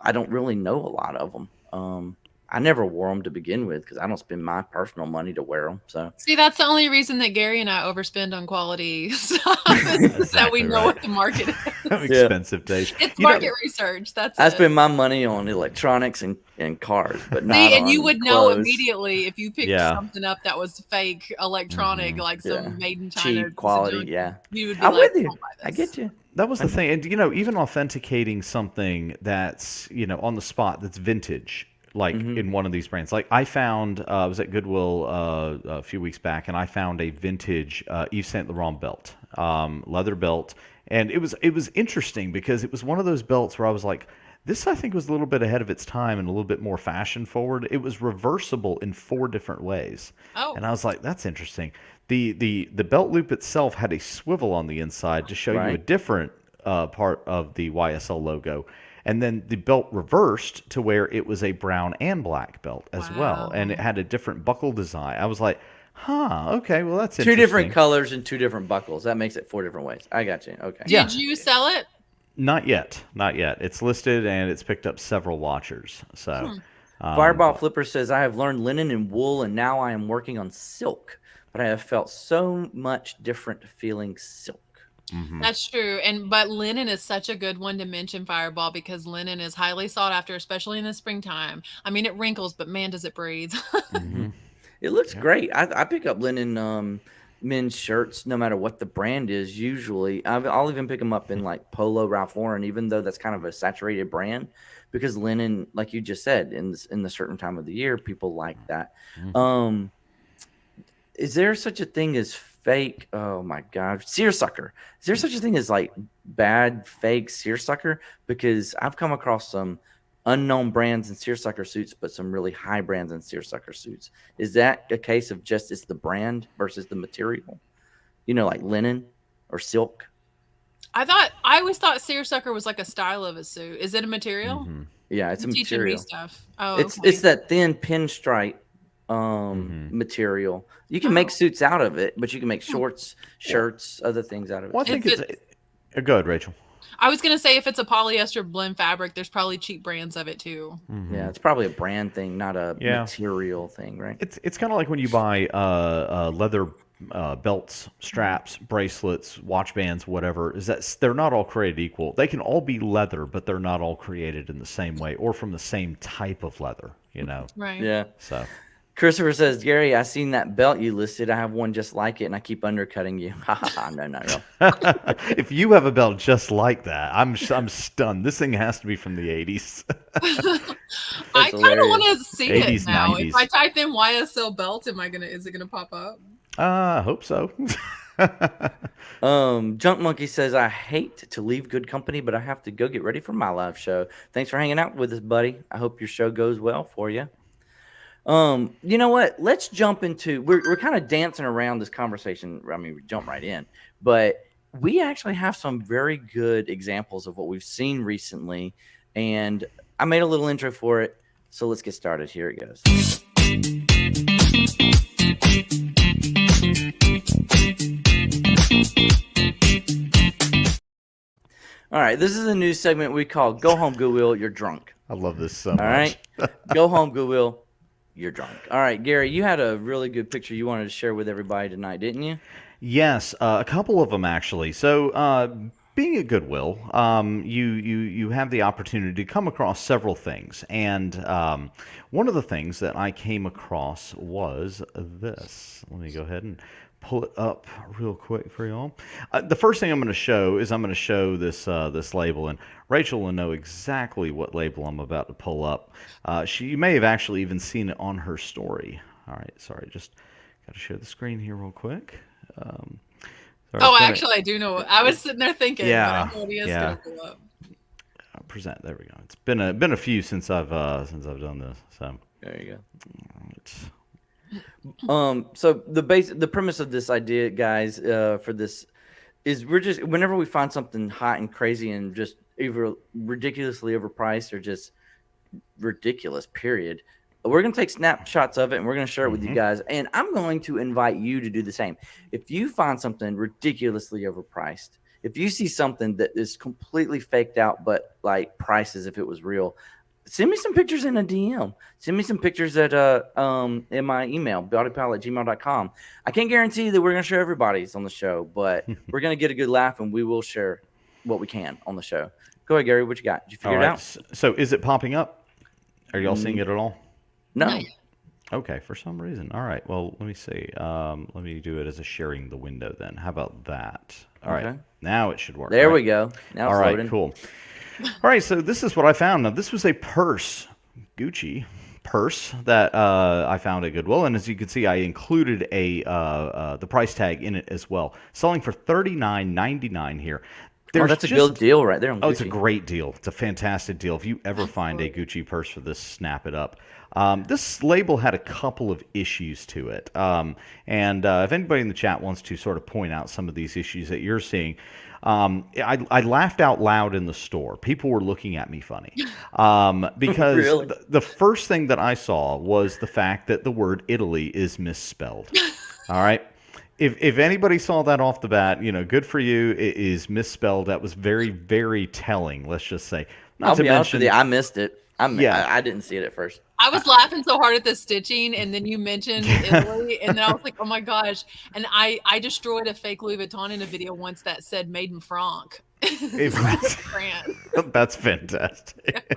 I don't really know a lot of them. I never wore them to begin with because I don't spend my personal money to wear them. So see, that's the only reason that Gary and I overspend on quality stuff is that we know what the market is. Expensive taste. It's market research. That's I it. spend my money on electronics and cars, but not See, and on you would clothes. know immediately if you picked something up that was fake electronic, like some made in China, cheap quality. You would be I'm like, with you. "Don't buy this." I get you. That was the thing. And, even authenticating something that's, on the spot that's vintage, like in one of these brands. Like I found, I was at Goodwill a few weeks back, and I found a vintage Yves Saint Laurent belt, leather belt. And it was interesting because it was one of those belts where I was like, this I think was a little bit ahead of its time and a little bit more fashion forward. It was reversible in 4 different ways. Oh. And I was like, that's interesting. The belt loop itself had a swivel on the inside to show you a different part of the YSL logo. And then the belt reversed to where it was a brown and black belt as well. And it had a different buckle design. I was like, okay, well, that's interesting. 2 different colors and 2 different buckles. That makes it 4 different ways. I got you. Okay. Did you sell it? Not yet. It's listed and it's picked up several watchers. So, Fireball Flipper says, I have learned linen and wool, and now I am working on silk, but I have felt so much different feeling silk. That's true. But linen is such a good one to mention, Fireball, because linen is highly sought after, especially in the springtime. I mean, it wrinkles, but man, does it breathe. It looks great. I pick up linen men's shirts no matter what the brand is. Usually, I'll even pick them up in like Polo, Ralph Lauren, even though that's kind of a saturated brand, because linen, like you just said, in the certain time of the year, people like that. Is there such a thing as fake? Oh my God, seersucker. Is there such a thing as like bad fake seersucker? Because I've come across some unknown brands and seersucker suits, but some really high brands and seersucker suits. Is that a case of just it's the brand versus the material? Like linen or silk? I always thought seersucker was like a style of a suit. Is it a material? Yeah, it's a material. Stuff. Oh, It's that thin pinstripe material. You can make suits out of it, but you can make shorts, shirts, other things out of it. Well, I think go ahead, Rachel. I was gonna say if it's a polyester blend fabric, there's probably cheap brands of it too. Yeah, it's probably a brand thing, not a material thing, right? It's kind of like when you buy leather belts, straps, bracelets, watch bands, whatever. Is that they're not all created equal. They can all be leather, but they're not all created in the same way or from the same type of leather. Right. Yeah. So. Christopher says, Gary, I seen that belt you listed. I have one just like it, and I keep undercutting you. No. If you have a belt just like that, I'm stunned. This thing has to be from the 80s. I kind of want to see 80s, it now. 90s. If I type in YSL belt, is it gonna pop up? I hope so. Junk Monkey says, I hate to leave good company, but I have to go get ready for my live show. Thanks for hanging out with us, buddy. I hope your show goes well for you. You know what? Let's jump into we're kind of dancing around this conversation. I mean, we jump right in, but we actually have some very good examples of what we've seen recently, and I made a little intro for it. So let's get started. Here it goes. All right, this is a new segment we call Go Home Goodwill, You're Drunk. I love this so much. All right, Go Home Goodwill, You're Drunk. All right, Gary, you had a really good picture you wanted to share with everybody tonight, didn't you? Yes, a couple of them actually. So, being at Goodwill, you have the opportunity to come across several things, and one of the things that I came across was this. Let me go ahead and pull it up real quick for y'all. The first thing I'm going to show is this label, and Rachel will know exactly what label I'm about to pull up. You may have actually even seen it on her story. All right, sorry, just got to share the screen here real quick. Actually, I do know. I was sitting there thinking, but I know it is going to pull up. Present. There we go. It's been a few since I've done this. So there you go. So the premise of this idea, guys, for this is we're just whenever we find something hot and crazy and just either ridiculously overpriced or just ridiculous, period. We're going to take snapshots of it, and we're going to share it with you guys. And I'm going to invite you to do the same. If you find something ridiculously overpriced, if you see something that is completely faked out but like prices if it was real, send me some pictures in a DM. Send me some pictures at in my email, BaldyPal@gmail.com. I can't guarantee that we're going to share everybody's on the show, but we're going to get a good laugh, and we will share what we can on the show. Go ahead, Gary. What you got? Did you figure it out? So is it popping up? Are y'all seeing it at all? No. Okay, for some reason. All right. Well, let me see. Let me do it as a sharing the window then. How about that? All right. Now it should work. There we go. Now it's loading. Cool. All right, so this is what I found. Now, this was a purse, Gucci purse, that I found at Goodwill. And as you can see, I included the price tag in it as well. Selling for $39.99 here. That's a good deal right there on Gucci. It's a great deal. It's a fantastic deal. If you ever find a Gucci purse for this, snap it up. This label had a couple of issues to it. And if anybody in the chat wants to sort of point out some of these issues that you're seeing, I laughed out loud in the store. People were looking at me funny because Really? the first thing that I saw was the fact that the word Italy is misspelled. All right. If anybody saw that off the bat, good for you. It is misspelled. That was very, very telling, let's just say. I'll be honest with you, I missed it. I didn't see it at first. I was laughing so hard at the stitching, and then you mentioned Italy, and then I was like, oh my gosh. And I destroyed a fake Louis Vuitton in a video once that said made in France. That's fantastic.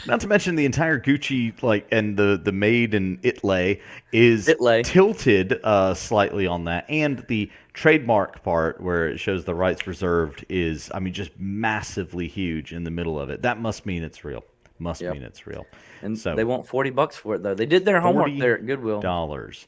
Not to mention the entire Gucci, and the made in Italy is tilted slightly on that, and the trademark part where it shows the rights reserved is, just massively huge in the middle of it. That must mean it's real. Mean it's real. And so they want $40 for it, though. They did their homework there at Goodwill.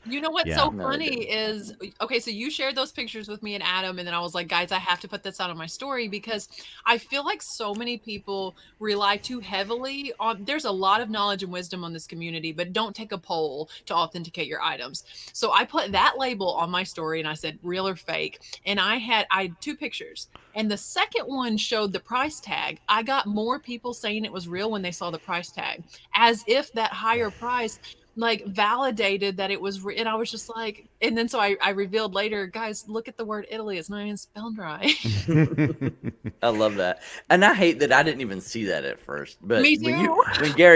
You know what's so funny is, okay, so you shared those pictures with me and Adam, and then I was like, guys, I have to put this out on my story because I feel like so many people rely too heavily on, there's a lot of knowledge and wisdom on this community, but don't take a poll to authenticate your items. So I put that label on my story and I said, real or fake. And I had 2 pictures. And the second one showed the price tag. I got more people saying it was real when they saw the price tag, as if that higher price validated that it was real. And I was just like, and then so I revealed later, guys, look at the word Italy. It's not even spelled right. I love that. And I hate that I didn't even see that at first. But me too.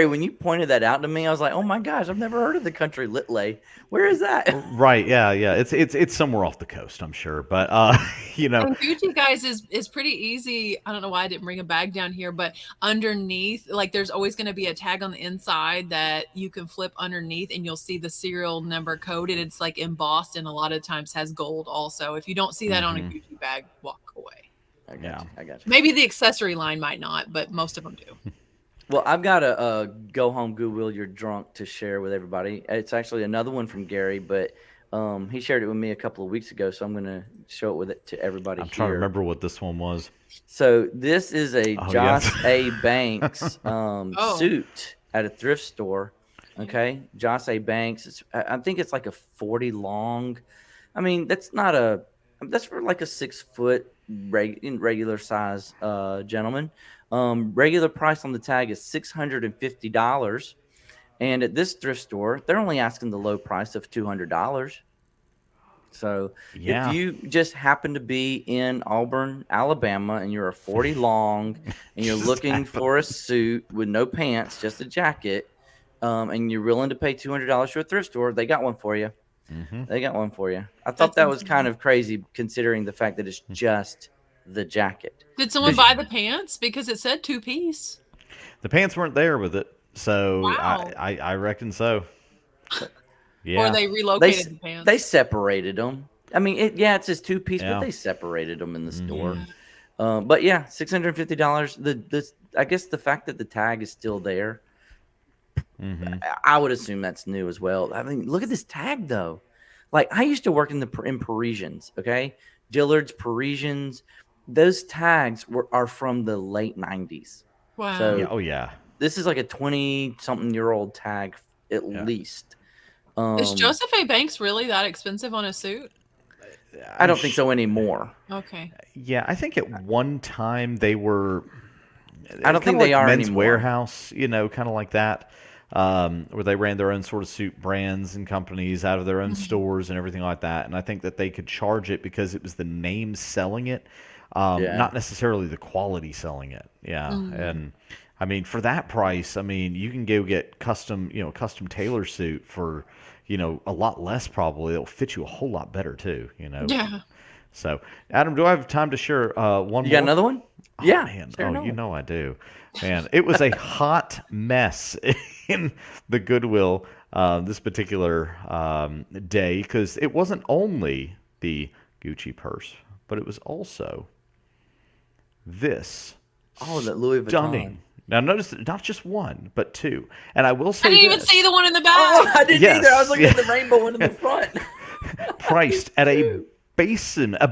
when you pointed that out to me, I was like, oh my gosh, I've never heard of the country Litley. Where is that? Right. Yeah. It's somewhere off the coast, I'm sure. But And Gucci, guys, is pretty easy. I don't know why I didn't bring a bag down here, but underneath, there's always going to be a tag on the inside that you can flip underneath, and you'll see the serial number code, and it's embossed, and a lot of times has gold also. If you don't see that on a Gucci bag, walk away. I got you. Maybe the accessory line might not, but most of them do. Well, I've got a Go Home Goodwill You're Drunk to share with everybody. It's actually another one from Gary, but he shared it with me a couple of weeks ago, so I'm going to show it to everybody. I'm trying to remember what this one was. So this is a Joss A. Banks suit at a thrift store. Okay, Joss A. Banks. I think it's like a 40 long. That's for like a 6 foot regular size gentleman. Regular price on the tag is $650, and at this thrift store, they're only asking the low price of $200. So if you just happen to be in Auburn, Alabama, and you're a 40 long, and you're looking for a suit with no pants, just a jacket, and you're willing to pay $200 for a thrift store, they got one for you. They got one for you. I thought that was kind of crazy considering the fact that it's just the jacket. Did someone buy the pants? Because it said 2-piece. The pants weren't there with it, so wow. I reckon so. Or they relocated the pants. They separated them. It says 2-piece, but they separated them in the store. But yeah, $650. I guess the fact that the tag is still there, I would assume that's new as well. Look at this tag though. I used to work in Parisians, okay? Dillard's, Parisians. Those tags are from the late 90s. Wow. So, this is like a 20-something-year-old tag at least. Is Joseph A. Banks really that expensive on a suit? I don't think so anymore. Okay. Yeah, I think at one time they were. I don't think they are Men's anymore. Warehouse, kind of like that, where they ran their own sort of suit brands and companies out of their own stores and everything like that. And I think that they could charge it because it was the name selling it, not necessarily the quality selling it. Yeah, and I mean, for that price, I mean, you can go get custom tailor suit for, a lot less probably. It'll fit you a whole lot better too, Yeah. So, Adam, do I have time to share one more? You got another one? Oh, Yeah. man. Sure, Oh, you know I do. Man, it was a hot mess in the Goodwill this particular day because it wasn't only the Gucci purse, but it was also this that Louis Vuitton. stunning. Now, notice not just one, but two. And I will say I didn't even this. see the one in the back. Oh, I didn't Yes, either. I was looking at yeah. the rainbow one in the front. Priced at a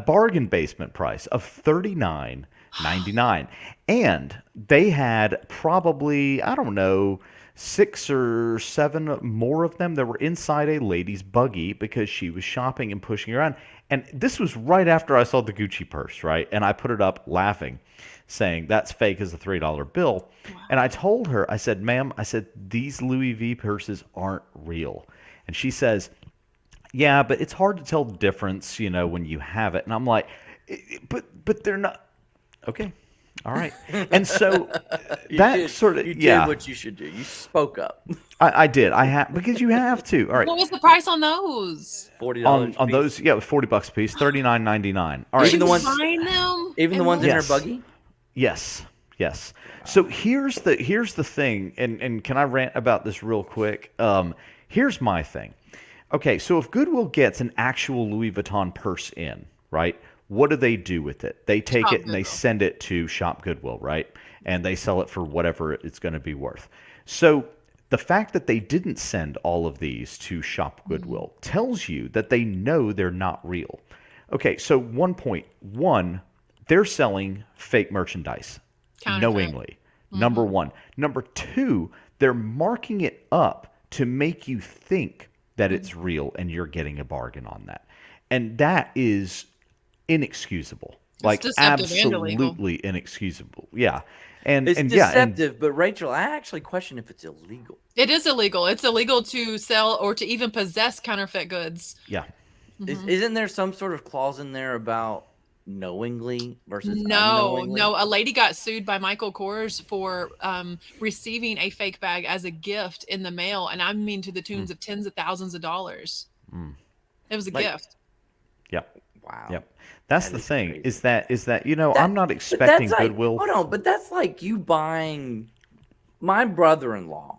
bargain basement price of $39.99, and they had probably, I don't know, 6 or 7 more of them that were inside a lady's buggy because she was shopping and pushing around. And this was right after I saw the Gucci purse, right? And I put it up laughing, saying that's fake as a $3 bill. Wow. And I told her, I said, ma'am, these Louis V purses aren't real. And she says, yeah, but it's hard to tell the difference, when you have it. And I'm like, but they're not. Okay. All right. And so You did what you should do. You spoke up. I did. Because you have to. All right. What was the price on those? $40 on those, yeah, it was $40 a piece, $39.99. All right. Even the ones, find them? even the ones in her Yes. buggy. Yes. So here's the thing, and can I rant about this real quick? Here's my thing. Okay, so if Goodwill gets an actual Louis Vuitton purse in, right? What do they do with it? They take Shop it and they Goodwill. send it to Shop Goodwill, right? And they sell it for whatever it's going to be worth. So the fact that they didn't send all of these to Shop Goodwill tells you that they know they're not real. Okay, so 1.1, they're selling fake merchandise Counterfeit. knowingly. Number one. Number two, they're marking it up to make you think that it's real and you're getting a bargain on that. And that is inexcusable. Like deceptive and illegal. absolutely inexcusable. Yeah. And It's yeah, and deceptive, but Rachel, I actually question if it's illegal. It is illegal. It's illegal to sell or to even possess counterfeit goods. yeah. Isn't there some sort of clause in there about knowingly versus No, unknowingly? a lady got sued by Michael Kors for receiving a fake bag as a gift in the mail, and I mean to the tunes of tens of thousands of dollars. It was a gift. Yep. Wow. Yep. That's That the is thing crazy. is that I'm not But expecting that's like, Goodwill. hold on, but that's like you buying. My brother-in-law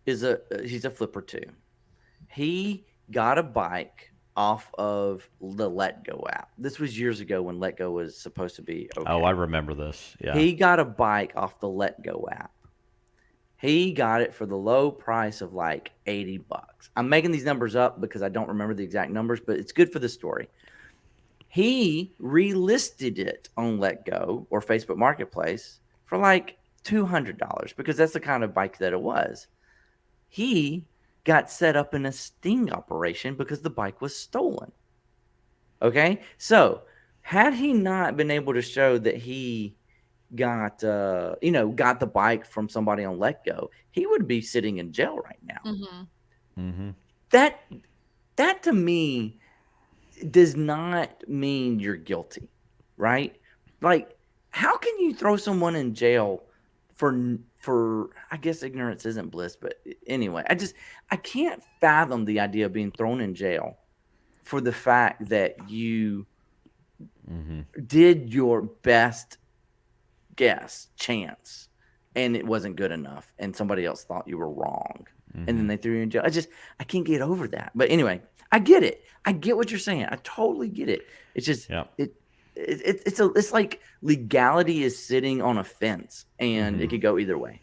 he's a flipper too. He got a bike off of the Let Go app. This was years ago when Let Go was supposed to be okay. Oh, I remember this. Yeah. He got a bike off the Let Go app. He got it for the low price of like $80. I'm making these numbers up because I don't remember the exact numbers, but it's good for the story. He relisted it on Let Go or Facebook Marketplace for like $200 because that's the kind of bike that it was. He got set up in a sting operation because the bike was stolen. Okay? So, had he not been able to show that he got the bike from somebody on Let Go, he would be sitting in jail right now. That to me does not mean you're guilty, right? Like, how can you throw someone in jail for I guess ignorance isn't bliss, but anyway, I can't fathom the idea of being thrown in jail for the fact that you did your best chance and it wasn't good enough and somebody else thought you were wrong and then they threw you in jail. I can't get over that. But anyway, I get it. I get what you're saying. I totally get it. It's just it's like legality is sitting on a fence and it could go either way.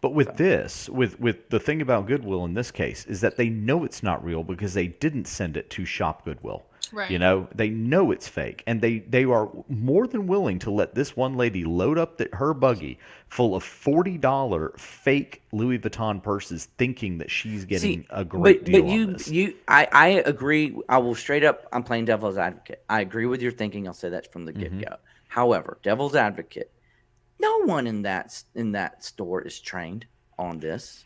But with this, with the thing about Goodwill in this case is that they know it's not real because they didn't send it to Shop Goodwill. Right. They know it's fake, and they are more than willing to let this one lady load up her buggy full of $40 fake Louis Vuitton purses, thinking that she's getting a great deal on this. I agree. I will straight up. I'm playing devil's advocate. I agree with your thinking. I'll say that from the get go. However, devil's advocate. No one in that store is trained on this.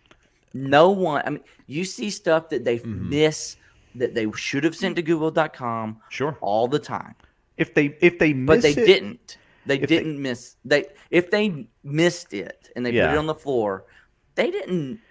No one. I mean, you see stuff that they miss that they should have sent to Google.com Sure. all the time. If they miss But they it, didn't. They didn't miss. If they missed it and they put it on the floor, they didn't.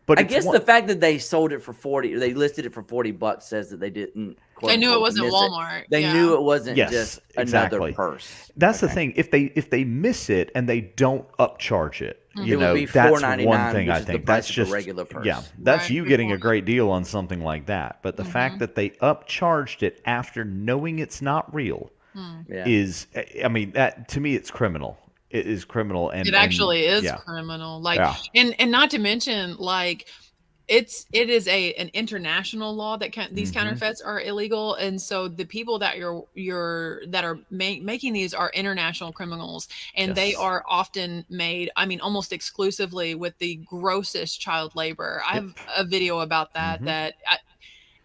But I guess the fact that they sold it for 40, they listed it for $40 says that they didn't. They knew it wasn't Walmart. They knew it wasn't just another purse. That's the thing. If they miss it and they don't upcharge it, you it know, would be that's $4.99, one thing which I is think. the price That's of just a regular purse. Yeah, that's you getting a great deal on something like that. But the fact that they upcharged it after knowing it's not real is, I mean, that to me, it's criminal. It is criminal, and it actually is criminal. Like, and not to mention, like, it is an international law that these counterfeits are illegal, and so the people that that are making these are international criminals, and they are often made, I mean, almost exclusively with the grossest child labor. I have a video about that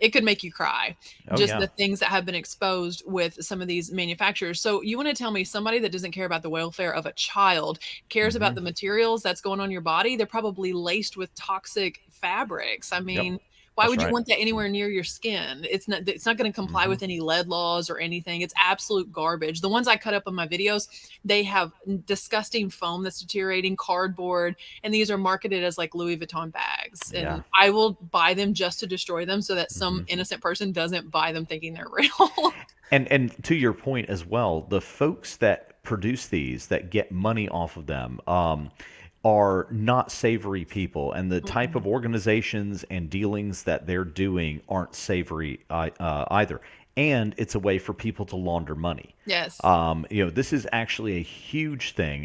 it could make you cry. The things that have been exposed with some of these manufacturers. So you want to tell me somebody that doesn't care about the welfare of a child cares about the materials that's going on your body? They're probably laced with toxic fabrics. I mean, why would you want that anywhere near your skin? It's not going to comply with any lead laws or anything. It's absolute garbage. The ones I cut up in my videos, they have disgusting foam that's deteriorating, cardboard, and these are marketed as like Louis Vuitton bags. And I will buy them just to destroy them so that some innocent person doesn't buy them thinking they're real. And to your point as well, the folks that produce these, that get money off of them, are not savory people, and the type of organizations and dealings that they're doing aren't savory either. And it's a way for people to launder money. Yes. You know, this is actually a huge thing.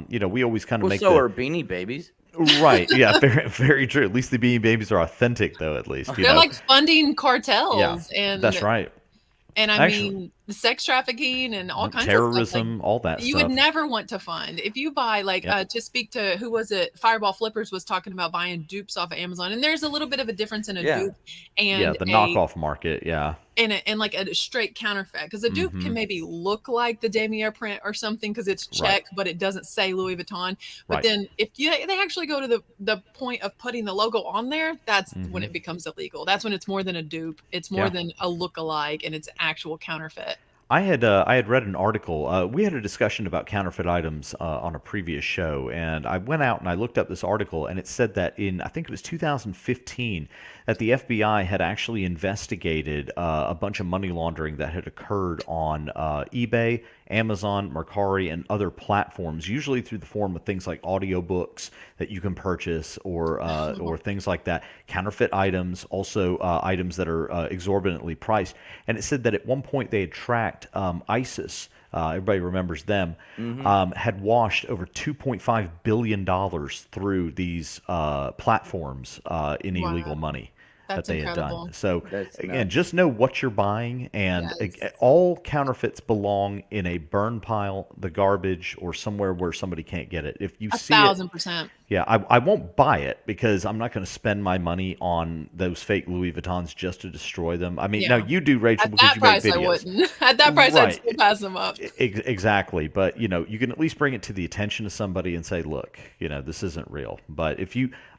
You know, we always kind of so are Beanie Babies. Right. Yeah. Very, very true. At least the Beanie Babies are authentic, though. At least they're like funding cartels. Yeah, and that's right. And I mean, sex trafficking and all kinds terrorism, of stuff, like, all that you stuff. would never want to fund. If you buy, like, to speak to, who was it? Fireball Flippers was talking about buying dupes off of Amazon. And there's a little bit of a difference in a dupe and the knockoff market. Yeah. And like a straight counterfeit, because a dupe can maybe look like the damier print or something because it's checked, but it doesn't say Louis Vuitton. But then if they actually go to the point of putting the logo on there, that's when it becomes illegal. That's when it's more than a dupe. It's more than a look-alike, and it's actual counterfeit. I had read an article. We had a discussion about counterfeit items on a previous show, and I went out and I looked up this article, and it said that I think it was 2015, that the FBI had actually investigated a bunch of money laundering that had occurred on eBay, Amazon, Mercari, and other platforms, usually through the form of things like audiobooks that you can purchase or things like that. Counterfeit items, also items that are exorbitantly priced. And it said that at one point they had tracked ISIS. Everybody remembers them, had washed over $2.5 billion through these platforms in illegal money. That's that they incredible. had done. So again, just know what you're buying, and all counterfeits belong in a burn pile, the garbage, or somewhere where somebody can't get it. If you see 1,000%. Yeah, I won't buy it because I'm not going to spend my money on those fake Louis Vuittons just to destroy them. I mean, now you do, Rachel, because you make videos. I wouldn't. At that price, I'd still pass them up. Exactly, but you know, you can at least bring it to the attention of somebody and say, "Look, you know, this isn't real." But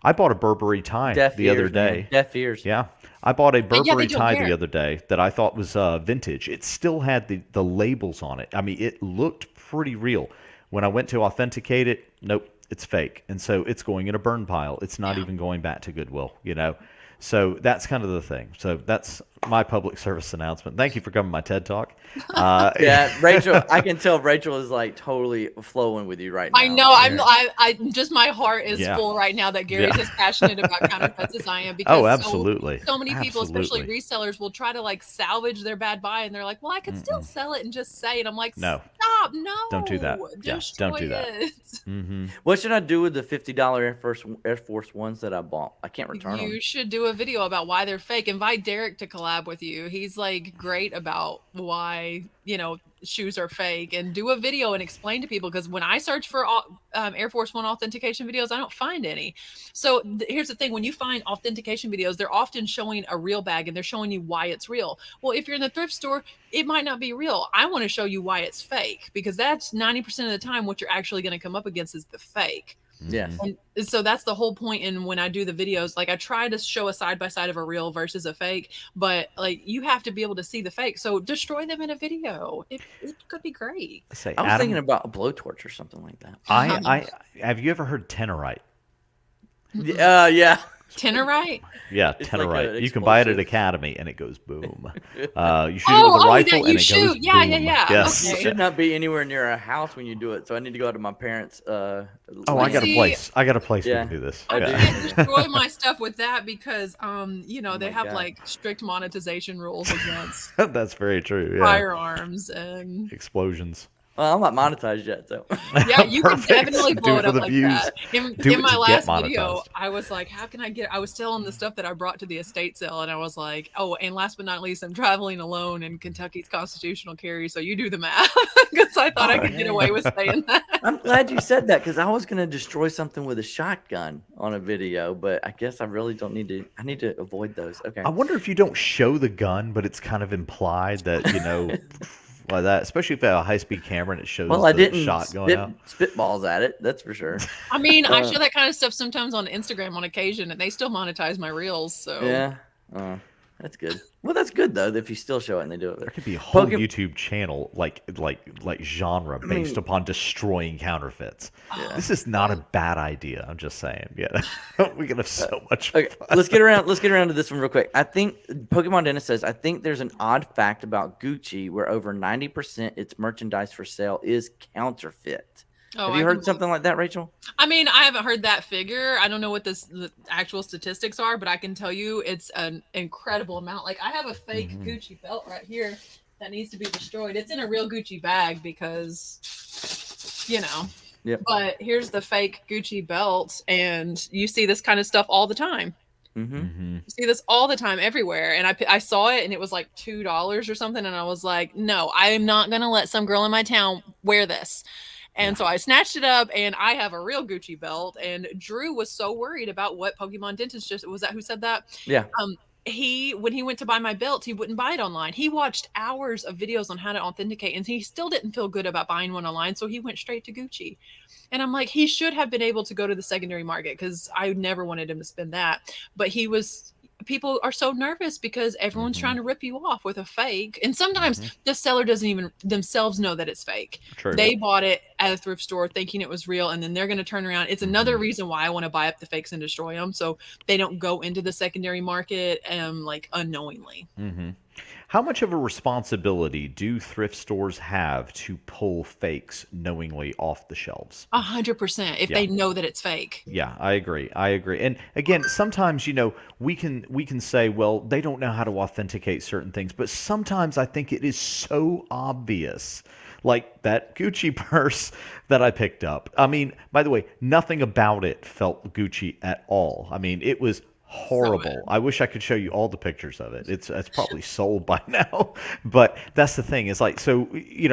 I bought a Burberry tie the other day. Man. Deaf ears. Yeah, I bought a Burberry tie the other day that I thought was vintage. It still had the labels on it. I mean, it looked pretty real. When I went to authenticate it, nope. It's fake, and so it's going in a burn pile. It's not even going back to Goodwill, you know. So that's kind of the thing. So that's my public service announcement. Thank you for coming to my TED Talk. Yeah, Rachel, I can tell Rachel is like totally flowing with you right now. I know. I just, my heart is full right now that Gary's as passionate about counterfeits as I am. Because absolutely. So many people, especially resellers, will try to like salvage their bad buy, and they're like, "Well, I could still sell it and just say it." I'm like, no. Stop, no, don't do that. Don't do that. What should I do with the $50 Air Force Ones that I bought? I can't return them. You should do a video about why they're fake. Invite Derek to collab with you. He's like great about why, you know, shoes are fake, and do a video and explain to people, because when I search for Air Force One authentication videos, I don't find any. So here's the thing: when you find authentication videos, they're often showing a real bag and they're showing you why it's real. Well, if you're in the thrift store, it might not be real. I want to show you why it's fake, because that's 90% of the time what you're actually going to come up against is the fake. Yes. And so that's the whole point. And when I do the videos, like I try to show a side by side of a real versus a fake, but like you have to be able to see the fake. So destroy them in a video. It could be great. Say, I was Adam, thinking about a blowtorch or something like that. I have you ever heard tenorite? Yeah. Tenorite? Yeah, It's like tenorite. an You can buy it at explosive. Academy, and it goes boom. You shoot it with a rifle, and you it shoot. goes Yeah, boom. yeah, yeah. Yes. You Okay. should not be anywhere near a house when you do it. So I need to go out to my parents. Oh, I got a See, place. I got a place we Yeah. can do this. I Yeah. can't destroy my stuff with that because they my have God. like strict monetization rules against That's very true. Yeah. firearms and Explosions. Well, I'm not monetized yet, so. yeah, you can Perfect. definitely Do blow it it for up the like views. that. In Do it my to last get video, monetized. I was like, how can I get? I was selling the stuff that I brought to the estate sale, and I was like, oh, and last but not least, I'm traveling alone in Kentucky's constitutional carry, so you do the math, because I thought I could get away with saying that. I'm glad you said that because I was going to destroy something with a shotgun on a video, but I guess I really don't need to. I need to avoid those. Okay. I wonder if you don't show the gun, but it's kind of implied that, like that, especially if you have a high-speed camera and it shows Well, I the didn't shot going out. spitballs at it. That's for sure. I mean, I Uh, show that kind of stuff sometimes on Instagram on occasion, and they still monetize my reels. So Yeah. That's good. Well, that's good though if you still show it and they do it. There could be a whole Pokemon- YouTube channel like genre based upon destroying counterfeits. Yeah. This is not a bad idea. I'm just saying. Yeah, we can have so much Okay, fun. let's get around to this one real quick. I think Pokemon Dennis says, I think there's an odd fact about Gucci where over 90% its merchandise for sale is counterfeit. Oh, Have you I heard can- something like that, Rachel? I mean, I haven't heard that figure. I don't know what the actual statistics are, but I can tell you it's an incredible amount. Like I have a fake Gucci belt right here that needs to be destroyed. It's in a real Gucci bag because, Yep. But here's the fake Gucci belt, and you see this kind of stuff all the time. Mm-hmm. You see this all the time everywhere. And I saw it and it was like $2 or something. And I was like, no, I am not going to let some girl in my town wear this. And so I snatched it up, and I have a real Gucci belt. And Drew was so worried about what Pokemon Dentist was that who said that? Yeah. When he went to buy my belt, he wouldn't buy it online. He watched hours of videos on how to authenticate, and he still didn't feel good about buying one online. So he went straight to Gucci. And I'm like, he should have been able to go to the secondary market because I never wanted him to spend that. But people are so nervous because everyone's trying to rip you off with a fake. And sometimes the seller doesn't even themselves know that it's fake. True. They bought it at a thrift store thinking it was real, and then they're going to turn around. It's another reason why I want to buy up the fakes and destroy them so they don't go into the secondary market like unknowingly. How much of a responsibility do thrift stores have to pull fakes knowingly off the shelves? 100% if they know that it's fake. Yeah, I agree. And again, sometimes we can say, well, they don't know how to authenticate certain things, but sometimes I think it is so obvious. Like that Gucci purse that I picked up. I mean, by the way, nothing about it felt Gucci at all. I mean, it was horrible. I wish I could show you all the pictures of it. It's probably sold by now. But that's the thing. It's like, so,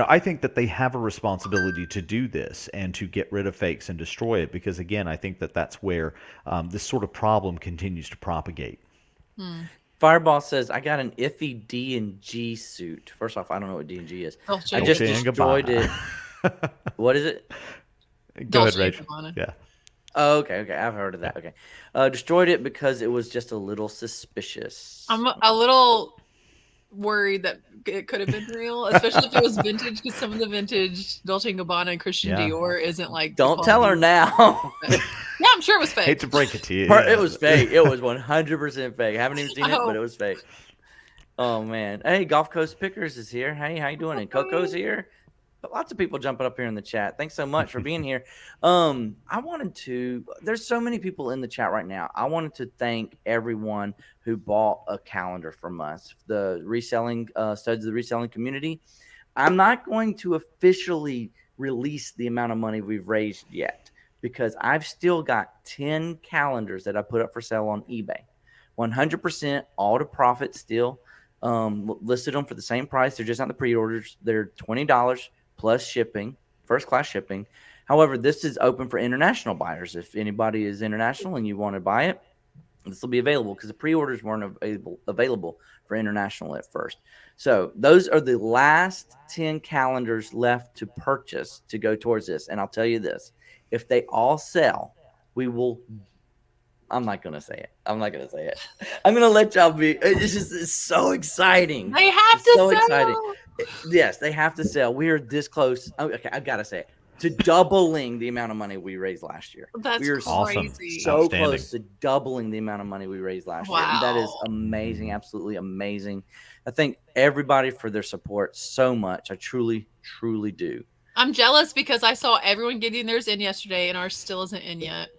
I think that they have a responsibility to do this and to get rid of fakes and destroy it because, again, I think that that's where this sort of problem continues to propagate. Fireball says, I got an iffy D&G suit. First off, I don't know what D&G is. I Dolce just and destroyed Gabbana. it. What is it? Go ahead, Dolce Rachel. Gabbana. Yeah. Oh, okay. I've heard of that. Okay. Destroyed it because it was just a little suspicious. I'm a little worried that it could have been real, especially if it was vintage, because some of the vintage Dolce & Gabbana and Christian Yeah. Dior isn't like. Don't tell her now. Yeah, I'm sure it was fake. Hate to break it to you. It was fake. It was 100% fake. I haven't even seen it, Oh. but it was fake. Oh, man. Hey, Gulf Coast Pickers is here. Hey, how you doing? And Coco's here. But lots of people jumping up here in the chat. Thanks so much for being here. There's so many people in the chat right now. I wanted to thank everyone who bought a calendar from us, the reselling studs of the reselling community. I'm not going to officially release the amount of money we've raised yet because I've still got 10 calendars that I put up for sale on eBay. 100% all to profit still. Listed them for the same price. They're just not the pre-orders. They're $20 plus shipping, first class shipping. However, this is open for international buyers. If anybody is international and you want to buy it, this will be available because the pre-orders weren't available for international at first. So those are the last 10 calendars left to purchase to go towards this. And I'll tell you this, If they all sell, we will. I'm not gonna say it. I'm not gonna say it. I'm gonna let y'all be. It's so exciting. They have It's to so sell. exciting. Yes, they have to sell. We are this close. Okay, I gotta say it, to doubling the amount of money we raised last year. That's We are crazy. so close to doubling the amount of money we raised last year. And that is Wow. amazing, absolutely amazing. I thank everybody for their support so much. I truly, truly do. I'm jealous because I saw everyone getting theirs in yesterday and ours still isn't in yet.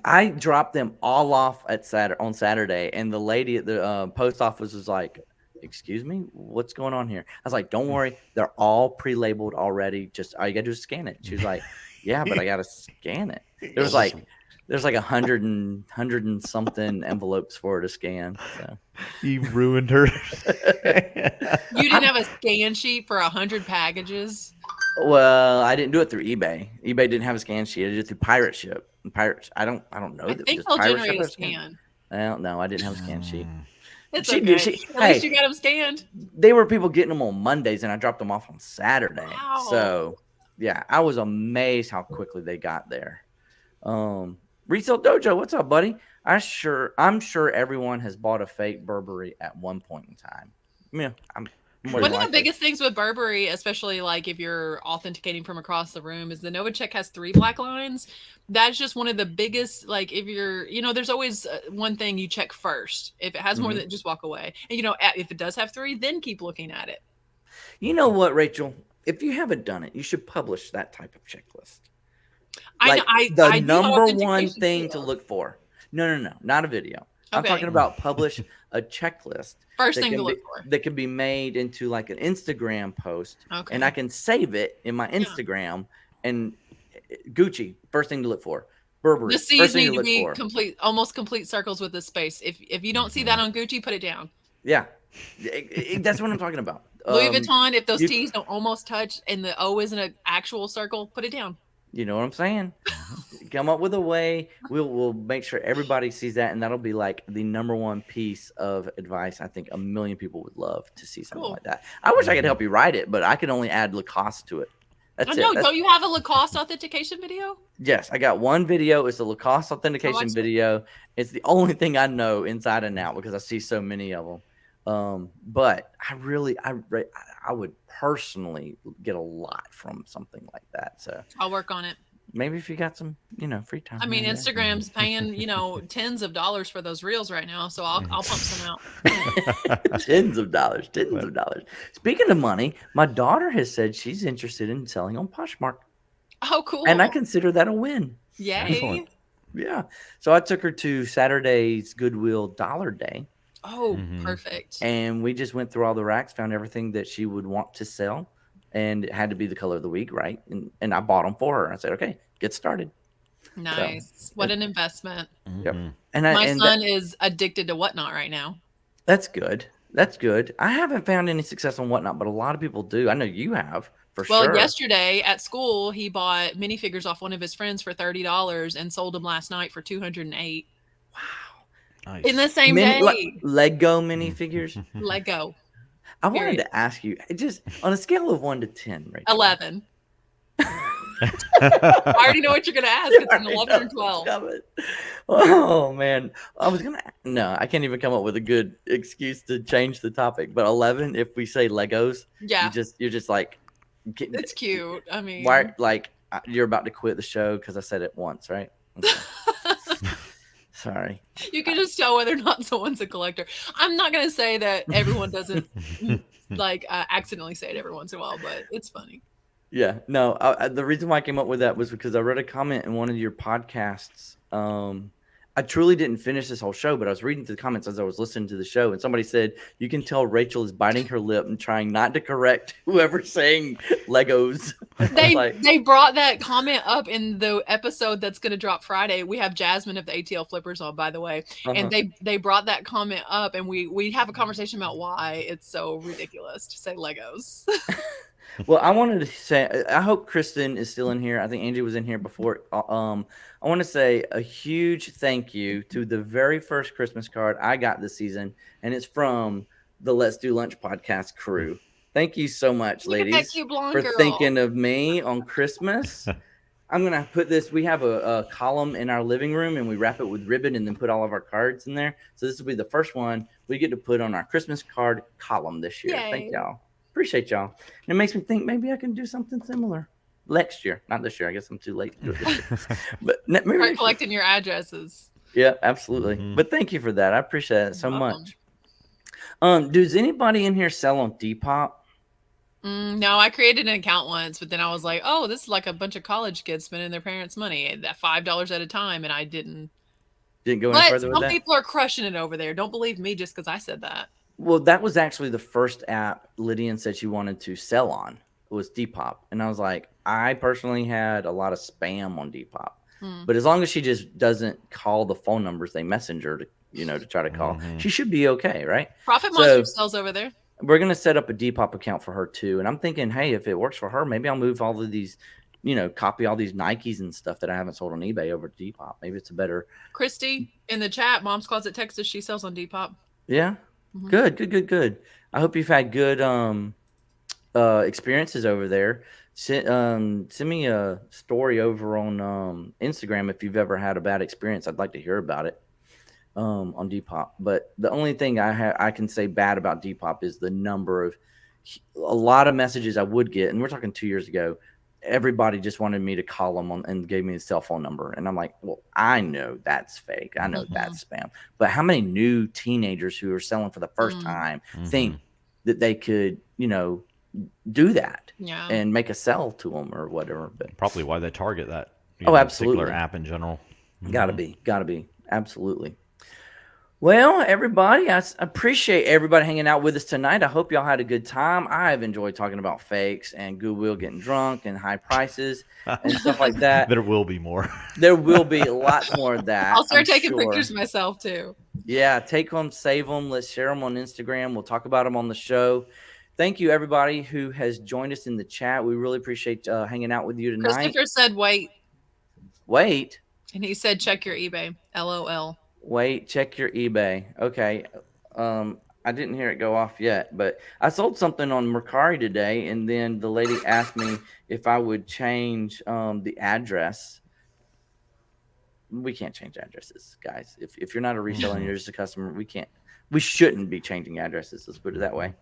I dropped them all off on Saturday, and the lady at the post office was like, "Excuse me, what's going on here?" I was like, "Don't worry, they're all pre-labeled already. Just all you gotta do is scan it." She was like, "Yeah, but I gotta scan it." There's like 100 and something envelopes for her to scan. So You ruined her. You didn't have a scan sheet for 100 packages? Well, I didn't do it through eBay. eBay didn't have a scan sheet. I did it through Pirate Ship. And Pirates, I don't know. I think they'll generate a scan. Well, no, I didn't have a scan sheet. It's She okay. did- she- At least hey. you got them scanned. They were people getting them on Mondays, and I dropped them off on Saturday. Wow. So, yeah, I was amazed how quickly they got there. Resale Dojo, what's up, buddy? I'm sure everyone has bought a fake Burberry at one point in time. Yeah, One of the biggest things with Burberry, especially like if you're authenticating from across the room, is the Novacek has 3 black lines. That's just one of the biggest, like if you're, there's always one thing you check first. If it has more than, just walk away. And if it does have 3, then keep looking at it. You know what, Rachel? If you haven't done it, you should publish that type of checklist. The number one thing to look for. No, not a video. I'm talking about publish a checklist. First thing to look for. That can be made into like an Instagram post. Okay. And I can save it in my Instagram. And Gucci, first thing to look for. Burberry, the C's first thing need to be for. almost complete circles with the space. If you don't see that on Gucci, put it down. Yeah. That's what I'm talking about. Louis Vuitton, if those T's don't almost touch and the O isn't an actual circle, put it down. You know what I'm saying? Come up with a way. We'll make sure everybody sees that, and that'll be like the number one piece of advice. I think a million people would love to see something like that. I wish I could help you write it, but I can only add Lacoste to it. That's it. Don't you have a Lacoste authentication video? Yes, I got one video. It's the Lacoste authentication video. It's the only thing I know inside and out because I see so many of them. But I would personally get a lot from something like that. So I'll work on it. Maybe if you got some, free time. I mean, Instagram's paying, tens of dollars for those reels right now. So I'll pump some out. Tens of dollars. Speaking of money, my daughter has said she's interested in selling on Poshmark. Oh, cool. And I consider that a win. Yay. Excellent. Yeah. So I took her to Saturday's Goodwill Dollar Day. Oh, perfect. And we just went through all the racks, found everything that she would want to sell. And it had to be the color of the week, right? And I bought them for her. I said, okay, get started. Nice. So, what an investment. Yep. My son is addicted to Whatnot right now. That's good. I haven't found any success on Whatnot, but a lot of people do. I know you have, for sure. Well, yesterday at school, he bought minifigures off one of his friends for $30 and sold them last night for $208. Wow. Nice. In the same day. Lego minifigures? Lego. I wanted to ask you, just on a scale of 1 to 10, right? 11. I already know what you're going to ask. It's an 11 or 12. Oh, man. No, I can't even come up with a good excuse to change the topic. But 11, if we say Legos, yeah, you're just like, it's cute. I mean, why? Like you're about to quit the show because I said it once, right? Okay. Sorry. You can just tell whether or not someone's a collector. I'm not going to say that everyone doesn't accidentally say it every once in a while, but it's funny. Yeah. No, the reason why I came up with that was because I read a comment in one of your podcasts. I truly didn't finish this whole show, but I was reading the comments as I was listening to the show, and somebody said, you can tell Rachel is biting her lip and trying not to correct whoever's saying Legos. They brought that comment up in the episode that's going to drop Friday. We have Jasmine of the ATL Flippers on, by the way, and they brought that comment up, and we have a conversation about why it's so ridiculous to say Legos. Well, I wanted to say, I hope Kristen is still in here. I think Angie was in here before. I want to say a huge thank you to the very first Christmas card I got this season, and it's from the Let's Do Lunch podcast crew. Thank you so much, ladies, for thinking of me on Christmas. I'm going to put this. We have a column in our living room, and we wrap it with ribbon and then put all of our cards in there. So this will be the first one we get to put on our Christmas card column this year. Yay. Thank y'all. Appreciate y'all. And it makes me think maybe I can do something similar next year. Not this year. I guess I'm too late to do it this year. But maybe Start collecting your addresses. Yeah, absolutely. Mm-hmm. But thank you for that. I appreciate it so much. Does anybody in here sell on Depop? No, I created an account once, but then I was like, oh, this is like a bunch of college kids spending their parents' money at $5 at a time, and I didn't go any further with that. Some people are crushing it over there. Don't believe me just because I said that. Well, that was actually the first app Lydian said she wanted to sell on. It was Depop, and I was like, I personally had a lot of spam on Depop, but as long as she just doesn't call the phone numbers they messenger to try to call, she should be okay, right? Profit Monster sells over there. We're going to set up a Depop account for her too. And I'm thinking, hey, if it works for her, maybe I'll move all of these, copy all these Nikes and stuff that I haven't sold on eBay over to Depop. Maybe it's a better. Christy in the chat, Mom's Closet Texas, she sells on Depop. Yeah. Mm-hmm. Good. I hope you've had good experiences over there. Send me a story over on Instagram if you've ever had a bad experience. I'd like to hear about it. On Depop, but the only thing I can say bad about Depop is the number of a lot of messages I would get, and we're talking 2 years ago. Everybody just wanted me to call them and gave me a cell phone number, and I'm like, well, I know that's fake, I know that's spam, but how many new teenagers who are selling for the first time think that they could, do that and make a sell to them or whatever? But probably why they target that. Absolutely. Particular app in general. Gotta be, absolutely. Well, everybody, I appreciate everybody hanging out with us tonight. I hope y'all had a good time. I've enjoyed talking about fakes and Goodwill getting drunk and high prices and stuff like that. There will be more. There will be lots more of that. I'll start taking pictures myself, too. Yeah, take them, save them. Let's share them on Instagram. We'll talk about them on the show. Thank you, everybody who has joined us in the chat. We really appreciate hanging out with you tonight. Christopher said, wait. Wait. And he said, check your eBay. LOL. Wait, check your eBay. Okay. I didn't hear it go off yet, but I sold something on Mercari today, and then the lady asked me if I would change the address. We can't change addresses, guys. If you're not a reseller and you're just a customer, we shouldn't be changing addresses. Let's put it that way.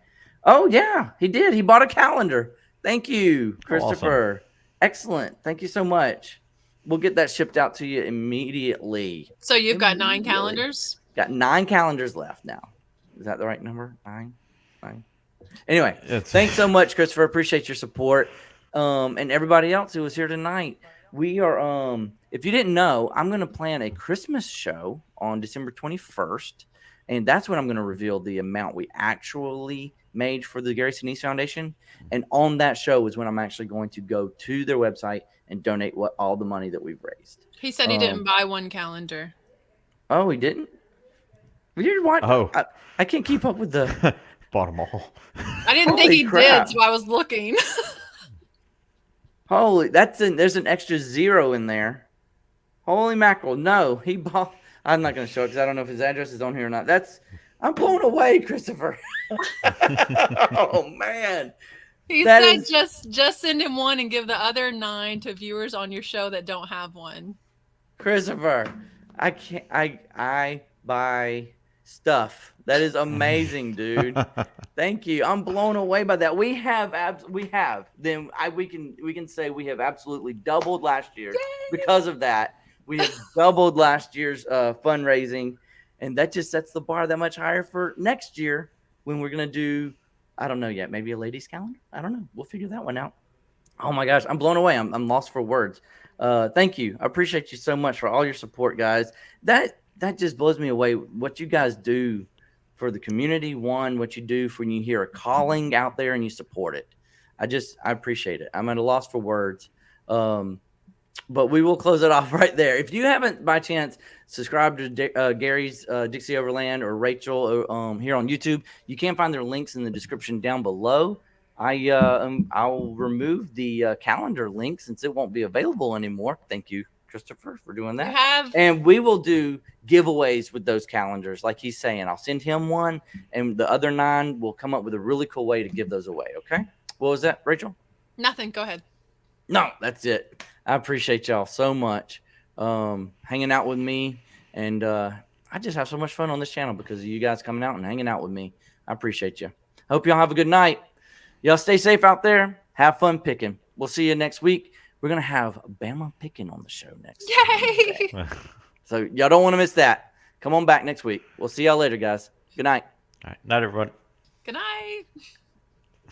Oh, yeah, he did. He bought a calendar. Thank you, Christopher. Awesome. Excellent. Thank you so much. We'll get that shipped out to you immediately. So you've got 9 calendars? Got 9 calendars left now. Is that the right number? 9? Anyway, thanks so much, Christopher. Appreciate your support. And everybody else who was here tonight. We are, if you didn't know, I'm going to plan a Christmas show on December 21st. And that's when I'm going to reveal the amount we actually made for the Gary Sinise Foundation. And on that show is when I'm actually going to go to their website and donate all the money that we've raised. He said he didn't buy one calendar. Oh, he didn't? We didn't watch. Oh. I can't keep up with the. Bought them all. I didn't think he did, so I was looking. Holy, there's an extra 0 in there. Holy mackerel. No, he bought. I'm not going to show it because I don't know if his address is on here or not. I'm blown away, Christopher. Oh, man. He said just send him one and give the other 9 to viewers on your show that don't have one. Christopher, I can't. I buy stuff. That is amazing, dude. Thank you. I'm blown away by that. We can say we have absolutely doubled last year. Yay! Because of that. We have doubled last year's fundraising, and that just sets the bar that much higher for next year when we're gonna do. I don't know yet. Maybe a ladies' calendar. I don't know. We'll figure that one out. Oh my gosh, I'm blown away. I'm lost for words. Thank you. I appreciate you so much for all your support, guys. That just blows me away. What you guys do for the community. What you do when you hear a calling out there and you support it. I appreciate it. I'm at a loss for words. But we will close it off right there. If you haven't, by chance, subscribed to Gary's Dixie Overland or Rachel here on YouTube, you can find their links in the description down below. I'll remove the calendar link since it won't be available anymore. Thank you, Christopher, for doing that. And we will do giveaways with those calendars, like he's saying. I'll send him one, and the other 9 will come up with a really cool way to give those away. Okay? What was that, Rachel? Nothing. Go ahead. No, that's it. I appreciate y'all so much hanging out with me. And I just have so much fun on this channel because of you guys coming out and hanging out with me. I appreciate you. Hope y'all have a good night. Y'all stay safe out there. Have fun picking. We'll see you next week. We're going to have Bama Picking on the show next Yay! Wednesday. So y'all don't want to miss that. Come on back next week. We'll see y'all later, guys. Good night. All right. Night, everyone. Good night.